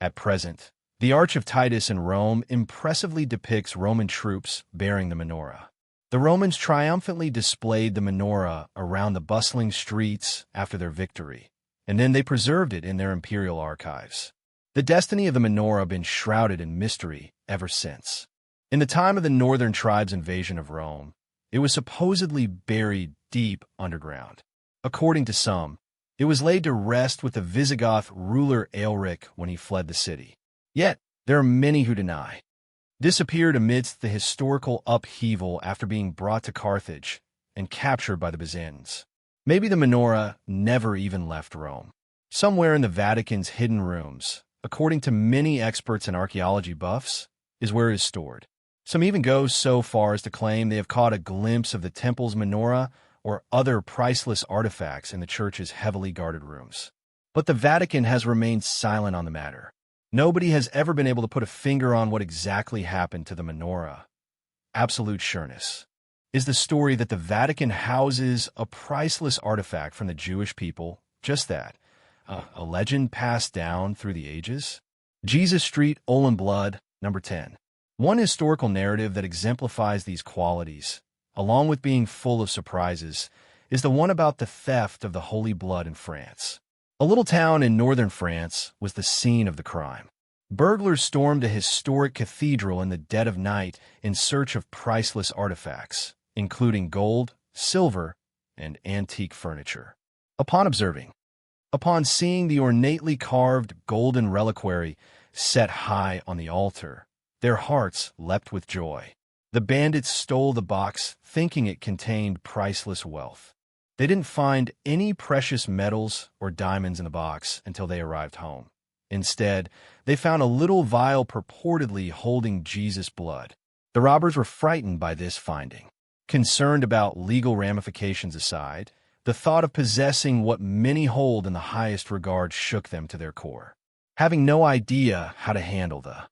[SPEAKER 1] at present, the Arch of Titus in Rome impressively depicts Roman troops bearing the menorah. The Romans triumphantly displayed the menorah around the bustling streets after their victory, and then they preserved it in their imperial archives. The destiny of the menorah been shrouded in mystery ever since. In the time of the northern tribes' invasion of Rome, it was supposedly buried deep underground. According to some, it was laid to rest with the Visigoth ruler Aelric when he fled the city. Yet, there are many who deny. Disappeared amidst the historical upheaval after being brought to Carthage and captured by the Byzantines. Maybe the menorah never even left Rome. Somewhere in the Vatican's hidden rooms, according to many experts and archaeology buffs, is where it is stored. Some even go so far as to claim they have caught a glimpse of the temple's menorah or other priceless artifacts in the church's heavily guarded rooms. But the Vatican has remained silent on the matter. Nobody has ever been able to put a finger on what exactly happened to the menorah. Absolute sureness is the story that the Vatican houses a priceless artifact from the Jewish people, just that, a legend passed down through the ages. Jesus Street, Olin Blood, number 10. One historical narrative that exemplifies these qualities, along with being full of surprises, is the one about the theft of the Holy Blood in France. A little town in northern France was the scene of the crime. Burglars stormed a historic cathedral in the dead of night in search of priceless artifacts, including gold, silver, and antique furniture. Upon seeing the ornately carved golden reliquary set high on the altar, their hearts leapt with joy. The bandits stole the box, thinking it contained priceless wealth. They didn't find any precious metals or diamonds in the box until they arrived home. Instead, they found a little vial purportedly holding Jesus' blood. The robbers were frightened by this finding. Concerned about legal ramifications aside, the thought of possessing what many hold in the highest regard shook them to their core. Having no idea how to handle the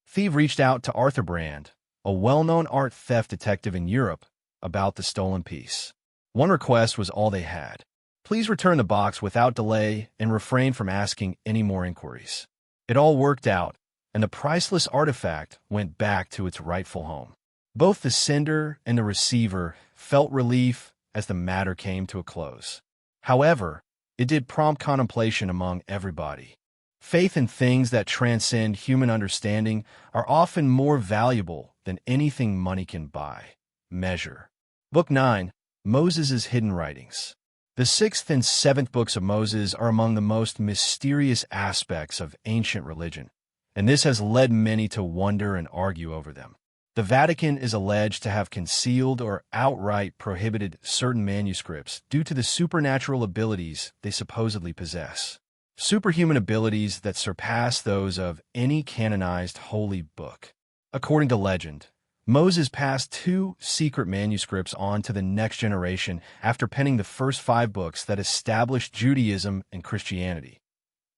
[SPEAKER 1] thief reached out to Arthur Brand, a well-known art theft detective in Europe, about the stolen piece. One request was all they had. Please return the box without delay and refrain from asking any more inquiries. It all worked out, and the priceless artifact went back to its rightful home. Both the sender and the receiver felt relief as the matter came to a close. However, it did prompt contemplation among everybody. Faith in things that transcend human understanding are often more valuable than anything money can buy. Measure. Book 9. Moses' Hidden Writings. The 6th and 7th books of Moses are among the most mysterious aspects of ancient religion, and this has led many to wonder and argue over them. The Vatican is alleged to have concealed or outright prohibited certain manuscripts due to the supernatural abilities they supposedly possess. Superhuman abilities that surpass those of any canonized holy book. According to legend, Moses passed 2 secret manuscripts on to the next generation after penning the first 5 books that established Judaism and Christianity,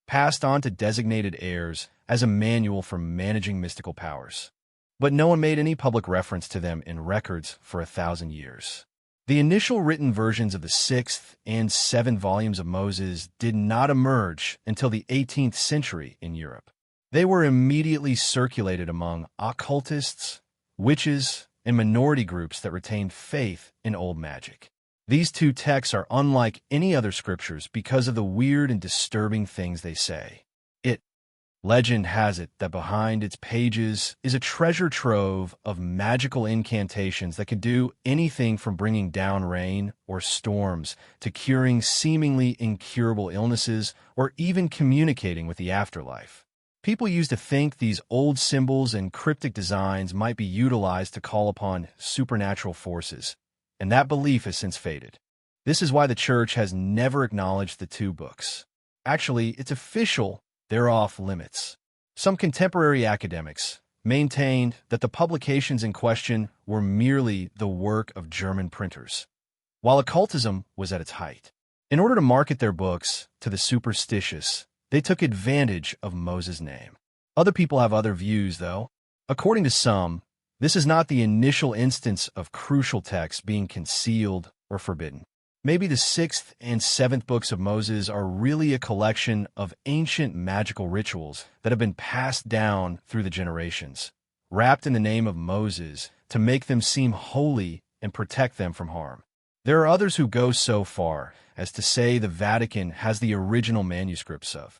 [SPEAKER 1] passed on to designated heirs as a manual for managing mystical powers. But no one made any public reference to them in records for 1,000 years. The initial written versions of the 6th and 7th volumes of Moses did not emerge until the 18th century in Europe. They were immediately circulated among occultists, witches, and minority groups that retained faith in old magic. These 2 texts are unlike any other scriptures because of the weird and disturbing things they say. Legend has it that behind its pages is a treasure trove of magical incantations that can do anything from bringing down rain or storms to curing seemingly incurable illnesses or even communicating with the afterlife. People used to think these old symbols and cryptic designs might be utilized to call upon supernatural forces, and that belief has since faded. This is why the Church has never acknowledged the 2 books. Actually, it's official. They're off limits. Some contemporary academics maintained that the publications in question were merely the work of German printers, while occultism was at its height. In order to market their books to the superstitious, they took advantage of Moses' name. Other people have other views, though. According to some, this is not the initial instance of crucial texts being concealed or forbidden. Maybe the 6th and 7th books of Moses are really a collection of ancient magical rituals that have been passed down through the generations, wrapped in the name of Moses to make them seem holy and protect them from harm. There are others who go so far as to say the Vatican has the original manuscripts of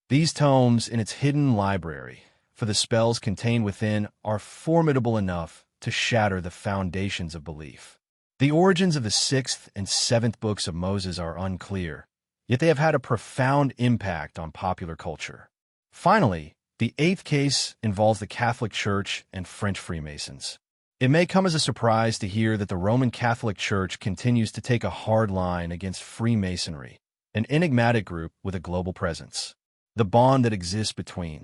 [SPEAKER 1] these tomes in its hidden library, for the spells contained within are formidable enough to shatter the foundations of belief. The origins of the 6th and 7th books of Moses are unclear, yet they have had a profound impact on popular culture. Finally, the 8th case involves the Catholic Church and French Freemasons. It may come as a surprise to hear that the Roman Catholic Church continues to take a hard line against Freemasonry, an enigmatic group with a global presence. The bond that exists between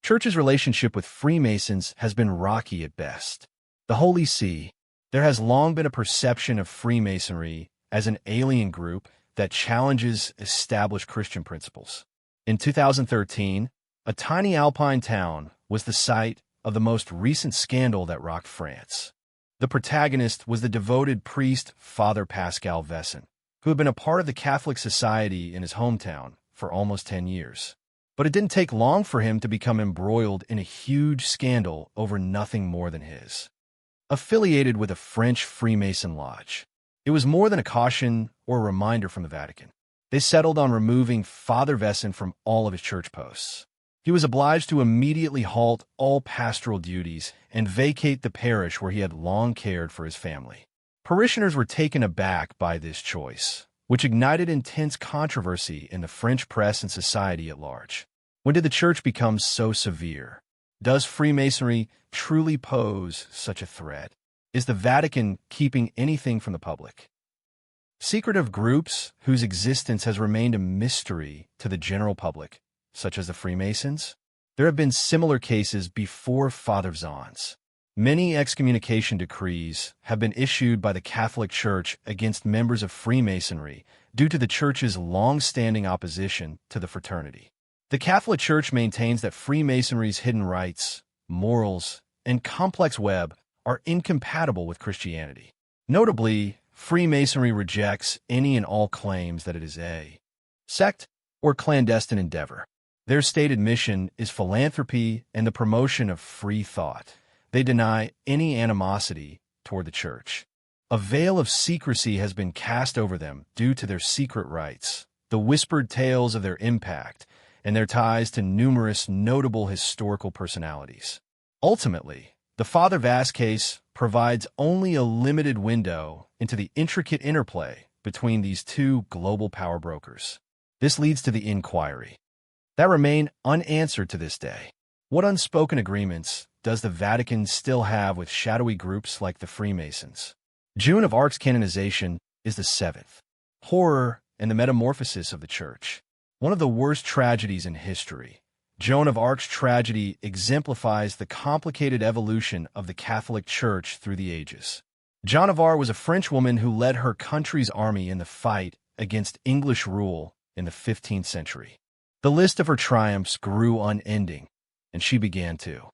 [SPEAKER 1] Church's relationship with Freemasons has been rocky at best. The Holy See. There has long been a perception of Freemasonry as an alien group that challenges established Christian principles. In 2013, a tiny alpine town was the site of the most recent scandal that rocked France. The protagonist was the devoted priest Father Pascal Vesson, who had been a part of the Catholic Society in his hometown for almost 10 years. But it didn't take long for him to become embroiled in a huge scandal over nothing more than his. Affiliated with a French Freemason lodge, it was more than a caution or a reminder from the Vatican. They settled on removing Father Vesson from all of his church posts. He was obliged to immediately halt all pastoral duties and vacate the parish where he had long cared for his family. Parishioners were taken aback by this choice, which ignited intense controversy in the French press and society at large. When did the church become so severe? Does Freemasonry truly pose such a threat? Is the Vatican keeping anything from the public? Secretive groups whose existence has remained a mystery to the general public, such as the Freemasons? There have been similar cases before Father Vesson. Many excommunication decrees have been issued by the Catholic Church against members of Freemasonry due to the Church's long-standing opposition to the fraternity. The Catholic Church maintains that Freemasonry's hidden rites, morals, and complex web are incompatible with Christianity. Notably, Freemasonry rejects any and all claims that it is a sect or clandestine endeavor. Their stated mission is philanthropy and the promotion of free thought. They deny any animosity toward the Church. A veil of secrecy has been cast over them due to their secret rites, the whispered tales of their impact, and their ties to numerous notable historical personalities. Ultimately, the Father Vass case provides only a limited window into the intricate interplay between these two global power brokers. This leads to the inquiry that remain unanswered to this day. What unspoken agreements does the Vatican still have with shadowy groups like the Freemasons? Joan of Arc's canonization is the 7th. Horror and the metamorphosis of the Church. One of the worst tragedies in history, Joan of Arc's tragedy exemplifies the complicated evolution of the Catholic Church through the ages. Joan of Arc was a French woman who led her country's army in the fight against English rule in the 15th century. The list of her triumphs grew unending, and she began to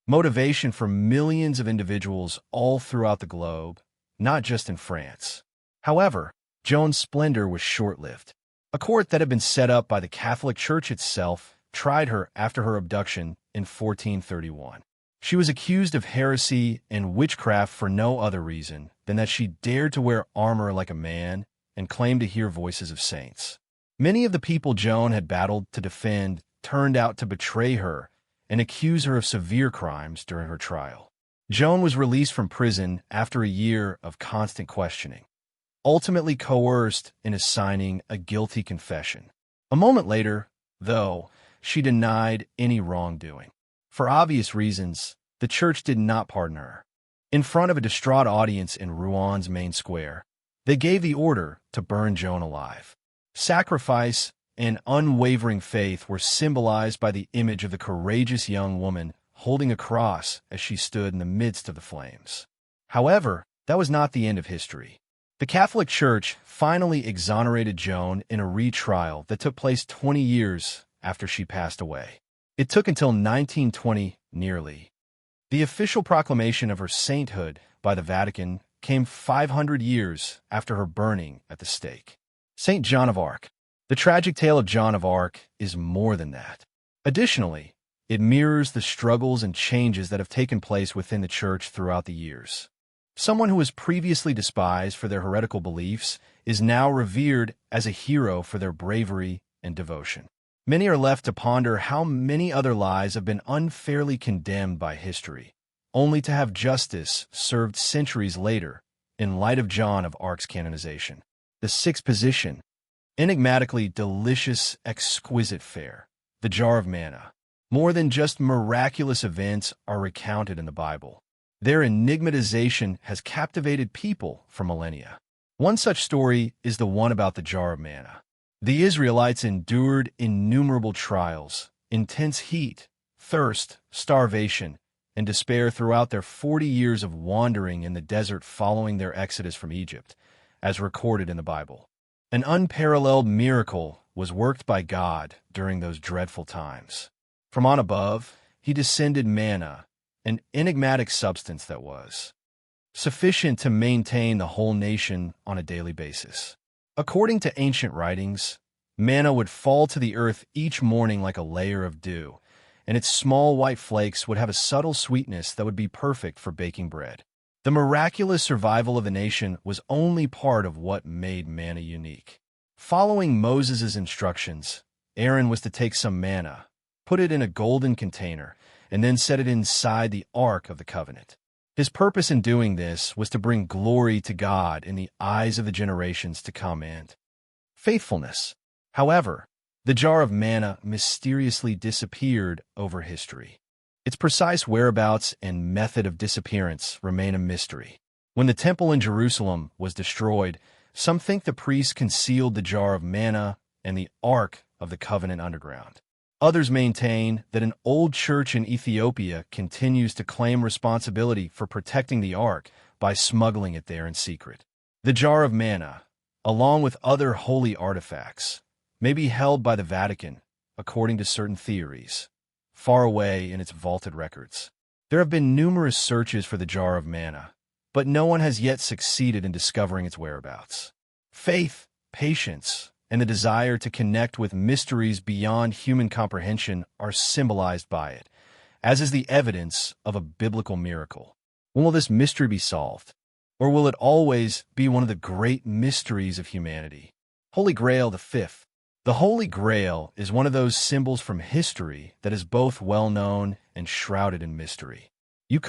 [SPEAKER 1] motivation for millions of individuals all throughout the globe, not just in France. However, Joan's splendor was short-lived. A court that had been set up by the Catholic Church itself tried her after her abduction in 1431. She was accused of heresy and witchcraft for no other reason than that she dared to wear armor like a man and claimed to hear voices of saints. Many of the people Joan had battled to defend turned out to betray her and accuse her of severe crimes during her trial. Joan was released from prison after a year of constant questioning, ultimately coerced into signing a guilty confession. A moment later, though, she denied any wrongdoing. For obvious reasons, the Church did not pardon her. In front of a distraught audience in Rouen main square, they gave the order to burn Joan alive. Sacrifice and unwavering faith were symbolized by the image of the courageous young woman holding a cross as she stood in the midst of the flames. However, that was not the end of history. The Catholic Church finally exonerated Joan in a retrial that took place 20 years after she passed away. It took until 1920, nearly. The official proclamation of her sainthood by the Vatican came 500 years after her burning at the stake. Saint Joan of Arc. The tragic tale of Joan of Arc is more than that. Additionally, it mirrors the struggles and changes that have taken place within the Church throughout the years. Someone who was previously despised for their heretical beliefs is now revered as a hero for their bravery and devotion. Many are left to ponder how many other lies have been unfairly condemned by history, only to have justice served centuries later in light of John of Arc's canonization. The sixth position, enigmatically delicious, exquisite fare, the jar of manna. More than just miraculous events are recounted in the Bible. Their enigmatization has captivated people for millennia. One such story is the one about the jar of manna. The Israelites endured innumerable trials, intense heat, thirst, starvation, and despair throughout their 40 years of wandering in the desert following their exodus from Egypt, as recorded in the Bible. An unparalleled miracle was worked by God during those dreadful times. From on above, he descended manna, an enigmatic substance that was sufficient to maintain the whole nation on a daily basis. According to ancient writings, manna would fall to the earth each morning like a layer of dew, and its small white flakes would have a subtle sweetness that would be perfect for baking bread. The miraculous survival of the nation was only part of what made manna unique. Following Moses' instructions, Aaron was to take some manna, put it in a golden container, and then set it inside the Ark of the Covenant. His purpose in doing this was to bring glory to God in the eyes of the generations to come and faithfulness. However, the jar of manna mysteriously disappeared over history. Its precise whereabouts and method of disappearance remain a mystery. When the temple in Jerusalem was destroyed, some think the priests concealed the jar of manna and the Ark of the Covenant underground. Others maintain that an old church in Ethiopia continues to claim responsibility for protecting the Ark by smuggling it there in secret. The jar of manna, along with other holy artifacts, may be held by the Vatican, according to certain theories, far away in its vaulted records. There have been numerous searches for the jar of manna, but no one has yet succeeded in discovering its whereabouts. Faith, patience, and the desire to connect with mysteries beyond human comprehension are symbolized by it, as is the evidence of a biblical miracle. When will this mystery be solved? Or will it always be one of the great mysteries of humanity? Holy Grail the fifth. The Holy Grail is one of those symbols from history that is both well-known and shrouded in mystery. You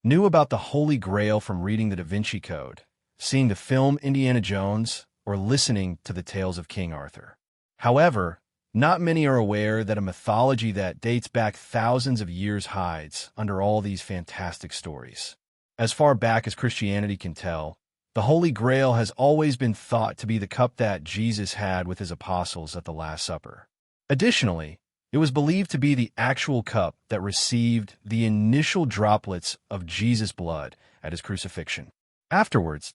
[SPEAKER 1] knew about the Holy Grail from reading the Da Vinci Code, seeing the film Indiana Jones, or listening to the tales of King Arthur. However, not many are aware that a mythology that dates back thousands of years hides under all these fantastic stories. As far back as Christianity can tell, the Holy Grail has always been thought to be the cup that Jesus had with his apostles at the Last Supper. Additionally, it was believed to be the actual cup that received the initial droplets of Jesus' blood at his crucifixion. Afterwards,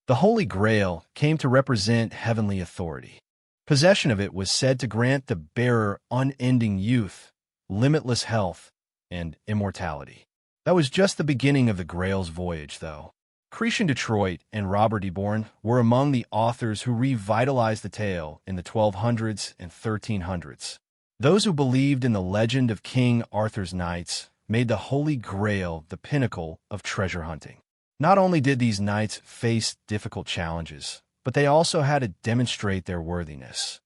[SPEAKER 1] the Holy Grail came to represent heavenly authority. Possession of it was said to grant the bearer unending youth, limitless health, and immortality. That was just the beginning of the Grail's voyage, though. Cretan Detroit and Robert de Born were among the authors who revitalized the tale in the 1200s and 1300s. Those who believed in the legend of King Arthur's knights made the Holy Grail the pinnacle of treasure hunting. Not only did these knights face difficult challenges, but they also had to demonstrate their worthiness.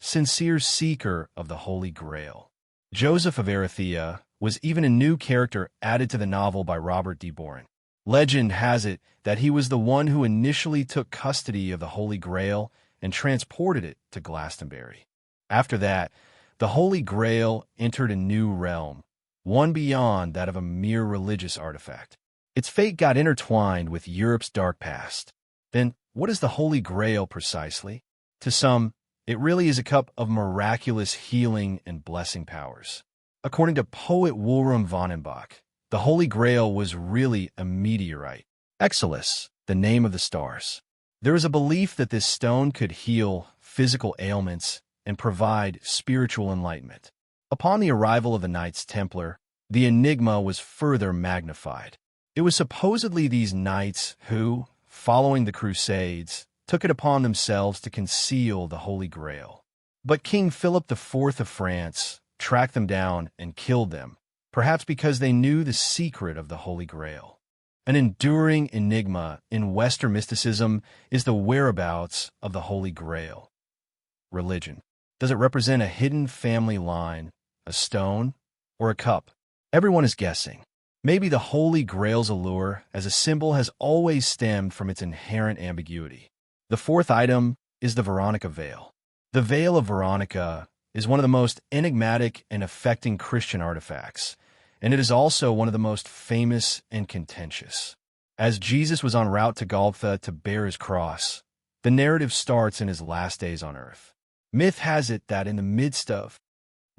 [SPEAKER 1] Sincere seeker of the Holy Grail. Joseph of Arimathea was even a new character added to the novel by Robert de Born. Legend has it that he was the one who initially took custody of the Holy Grail and transported it to Glastonbury. After that, the Holy Grail entered a new realm, one beyond that of a mere religious artifact. Its fate got intertwined with Europe's dark past. Then, what is the Holy Grail precisely? To some, it really is a cup of miraculous healing and blessing powers. According to poet Wilhelm von Embach, the Holy Grail was really a meteorite, Exelis, the name of the stars. There is a belief that this stone could heal physical ailments and provide spiritual enlightenment. Upon the arrival of the Knights Templar, the enigma was further magnified. It was supposedly these knights who, following the Crusades, took it upon themselves to conceal the Holy Grail. But King Philip IV of France tracked them down and killed them, perhaps because they knew the secret of the Holy Grail. An enduring enigma in Western mysticism is the whereabouts of the Holy Grail. Religion. Does it represent a hidden family line, a stone, or a cup? Everyone is guessing. Maybe the Holy Grail's allure as a symbol has always stemmed from its inherent ambiguity. The fourth item is the Veronica veil. The Veil of Veronica is one of the most enigmatic and affecting Christian artifacts, and it is also one of the most famous and contentious. As Jesus was en route to Golgotha to bear his cross, the narrative starts in his last days on earth. Myth has it that in the midst of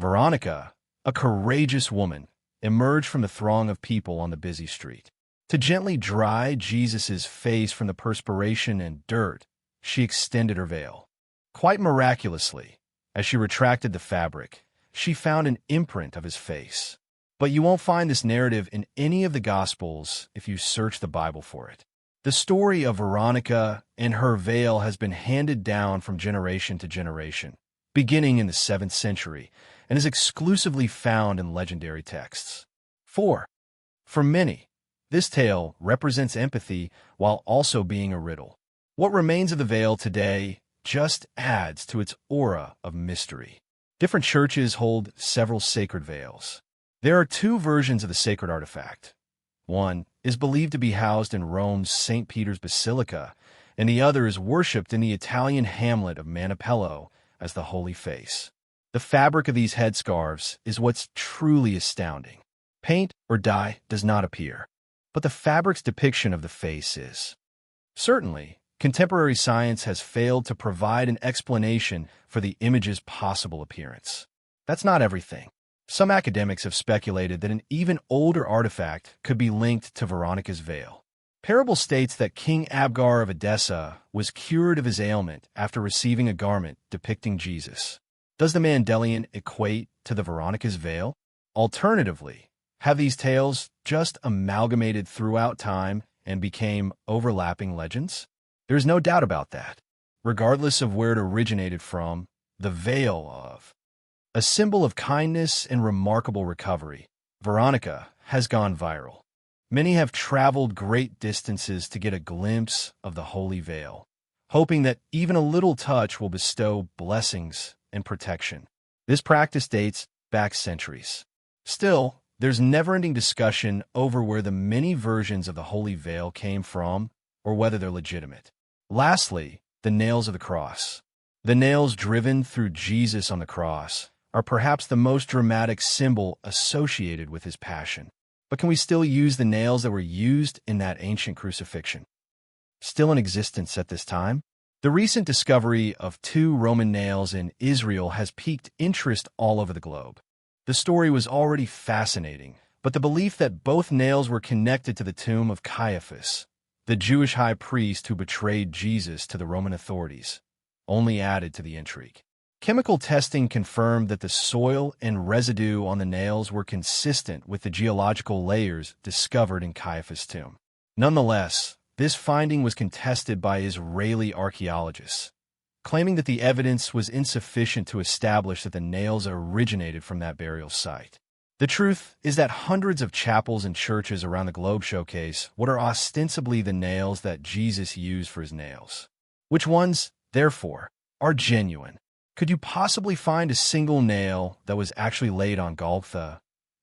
[SPEAKER 1] Veronica, a courageous woman emerged from the throng of people on the busy street. To gently dry Jesus' face from the perspiration and dirt, she extended her veil. Quite miraculously, as she retracted the fabric, she found an imprint of his face. But you won't find this narrative in any of the Gospels if you search the Bible for it. The story of Veronica and her veil has been handed down from generation to generation, beginning in the 7th century, and is exclusively found in legendary texts. 4. For many, this tale represents empathy while also being a riddle. What remains of the veil today just adds to its aura of mystery. Different churches hold several sacred veils. There are two versions of the sacred artifact. One is believed to be housed in Rome's St. Peter's Basilica, and the other is worshipped in the Italian hamlet of Manipello as the Holy Face. The fabric of these headscarves is what's truly astounding. Paint or dye does not appear, but the fabric's depiction of the face is. Certainly, contemporary science has failed to provide an explanation for the image's possible appearance. That's not everything. Some academics have speculated that an even older artifact could be linked to Veronica's veil. Parable states that King Abgar of Edessa was cured of his ailment after receiving a garment depicting Jesus. Does the Mandelian equate to the Veronica's veil? Alternatively, have these tales just amalgamated throughout time and became overlapping legends? There's no doubt about that. Regardless of where it originated from, the veil of a symbol of kindness and remarkable recovery, Veronica has gone viral. Many have traveled great distances to get a glimpse of the Holy Veil, hoping that even a little touch will bestow blessings and protection. This practice dates back centuries. Still, there's never-ending discussion over where the many versions of the Holy Veil came from or whether they're legitimate. Lastly, the nails of the cross. The nails driven through Jesus on the cross are perhaps the most dramatic symbol associated with his passion. But can we still use the nails that were used in that ancient crucifixion? Still in existence at this time? The recent discovery of 2 Roman nails in Israel has piqued interest all over the globe. The story was already fascinating, but the belief that both nails were connected to the tomb of Caiaphas, the Jewish high priest who betrayed Jesus to the Roman authorities, only added to the intrigue. Chemical testing confirmed that the soil and residue on the nails were consistent with the geological layers discovered in Caiaphas' tomb. Nonetheless, this finding was contested by Israeli archaeologists, claiming that the evidence was insufficient to establish that the nails originated from that burial site. The truth is that hundreds of chapels and churches around the globe showcase what are ostensibly the nails that Jesus used for his nails. Which ones, therefore, are genuine? Could you possibly find a single nail that was actually laid on Golgotha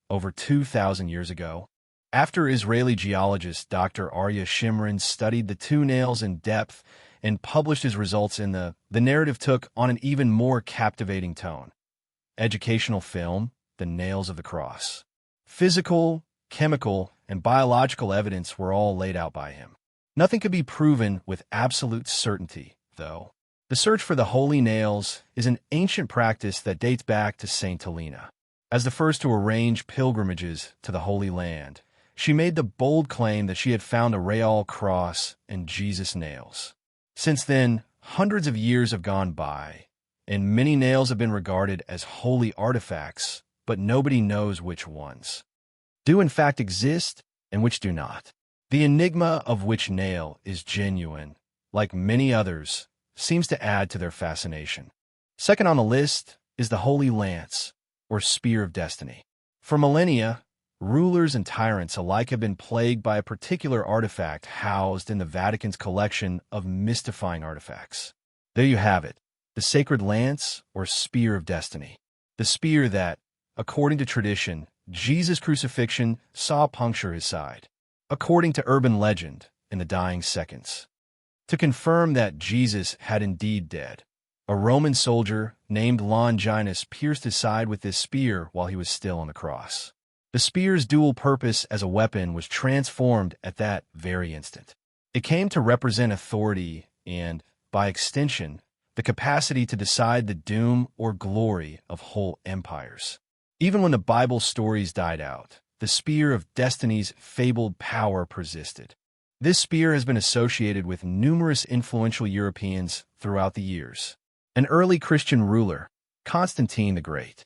[SPEAKER 1] over 2,000 years ago? After Israeli geologist Dr. Aryeh Shimron studied the 2 nails in depth and published his results in the narrative took on an even more captivating tone. Educational film, The Nails of the Cross. Physical, chemical, and biological evidence were all laid out by him. Nothing could be proven with absolute certainty, though. The search for the holy nails is an ancient practice that dates back to Saint Helena. As the first to arrange pilgrimages to the Holy Land, she made the bold claim that she had found a real cross and Jesus' nails. Since then, hundreds of years have gone by, and many nails have been regarded as holy artifacts, but nobody knows which ones do in fact exist and which do not. The enigma of which nail is genuine, like many others, seems to add to their fascination. Second on the list is the Holy Lance, or Spear of Destiny. For millennia, rulers and tyrants alike have been plagued by a particular artifact housed in the Vatican's collection of mystifying artifacts. There you have it, the sacred lance or spear of destiny. The spear that, according to tradition, Jesus' crucifixion saw puncture his side, according to urban legend, in the dying seconds. To confirm that Jesus had indeed dead, a Roman soldier named Longinus pierced his side with this spear while he was still on the cross. The spear's dual purpose as a weapon was transformed at that very instant. It came to represent authority and, by extension, the capacity to decide the doom or glory of whole empires. Even when the Bible stories died out, the spear of destiny's fabled power persisted. This spear has been associated with numerous influential Europeans throughout the years. An early Christian ruler, Constantine the Great,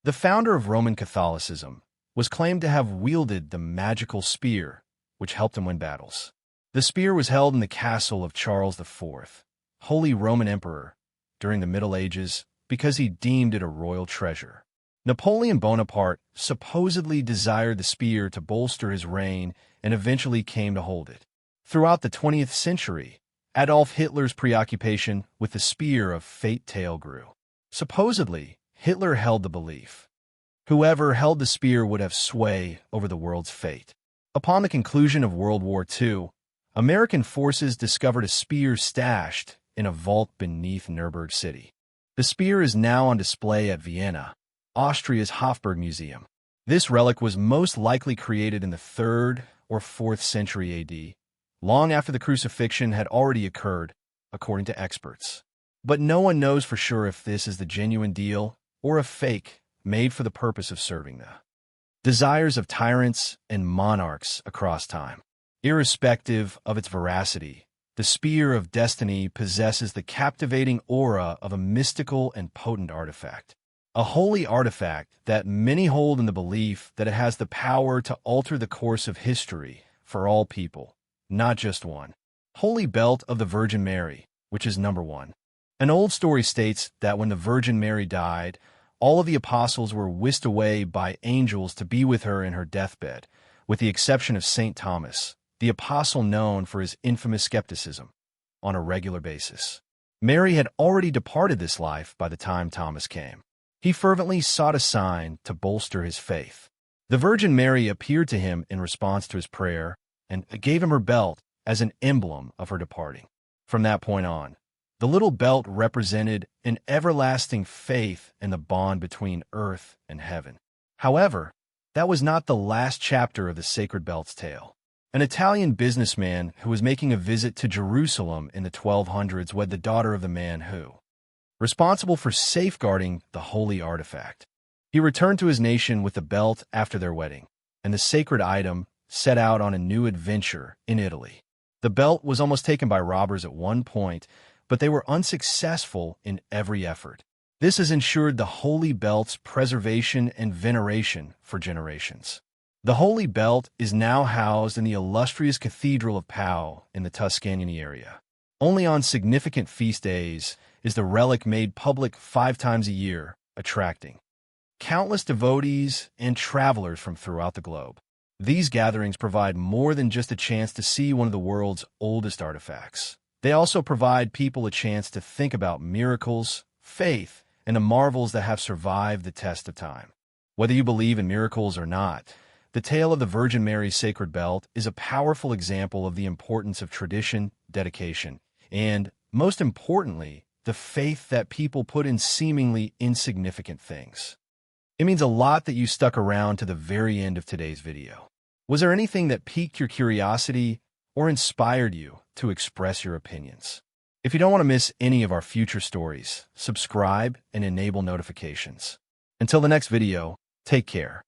[SPEAKER 1] the founder of Roman Catholicism, was claimed to have wielded the magical spear, which helped him win battles. The spear was held in the castle of Charles IV, Holy Roman Emperor, during the Middle Ages because he deemed it a royal treasure. Napoleon Bonaparte supposedly desired the spear to bolster his reign and eventually came to hold it. Throughout the 20th century, Adolf Hitler's preoccupation with the spear of fate tale grew. Supposedly, Hitler held the belief whoever held the spear would have sway over the world's fate. Upon the conclusion of World War II, American forces discovered a spear stashed in a vault beneath Nuremberg City. The spear is now on display at Vienna, Austria's Hofburg Museum. This relic was most likely created in the 3rd or 4th century AD, long after the crucifixion had already occurred, according to experts. But no one knows for sure if this is the genuine deal or a fake made for the purpose of serving the desires of tyrants and monarchs across time. Irrespective of its veracity, the spear of destiny possesses the captivating aura of a mystical and potent artifact. A holy artifact that many hold in the belief that it has the power to alter the course of history for all people, not just one. Holy Belt of the Virgin Mary, which is number 1. An old story states that when the Virgin Mary died, all of the apostles were whisked away by angels to be with her in her deathbed, with the exception of St. Thomas, the apostle known for his infamous skepticism, on a regular basis. Mary had already departed this life by the time Thomas came. He fervently sought a sign to bolster his faith. The Virgin Mary appeared to him in response to his prayer and gave him her belt as an emblem of her departing. From that point on, the little belt represented an everlasting faith in the bond between earth and heaven. However, that was not the last chapter of the sacred belt's tale. An Italian businessman who was making a visit to Jerusalem in the 1200s wed the daughter of the man who responsible for safeguarding the holy artifact. He returned to his nation with the belt after their wedding, and the sacred item set out on a new adventure in Italy. The belt was almost taken by robbers at one point, but they were unsuccessful in every effort. This has ensured the holy belt's preservation and veneration for generations. The holy belt is now housed in the illustrious Cathedral of Pau in the Tuscany area. Only on significant feast days is the relic made public 5 times a year, attracting countless devotees and travelers from throughout the globe. These gatherings provide more than just a chance to see one of the world's oldest artifacts. They also provide people a chance to think about miracles, faith, and the marvels that have survived the test of time. Whether you believe in miracles or not, the tale of the Virgin Mary's sacred belt is a powerful example of the importance of tradition, dedication, and, most importantly, the faith that people put in seemingly insignificant things. It means a lot that you stuck around to the very end of today's video. Was there anything that piqued your curiosity or inspired you to express your opinions? If you don't want to miss any of our future stories, subscribe and enable notifications. Until the next video, take care.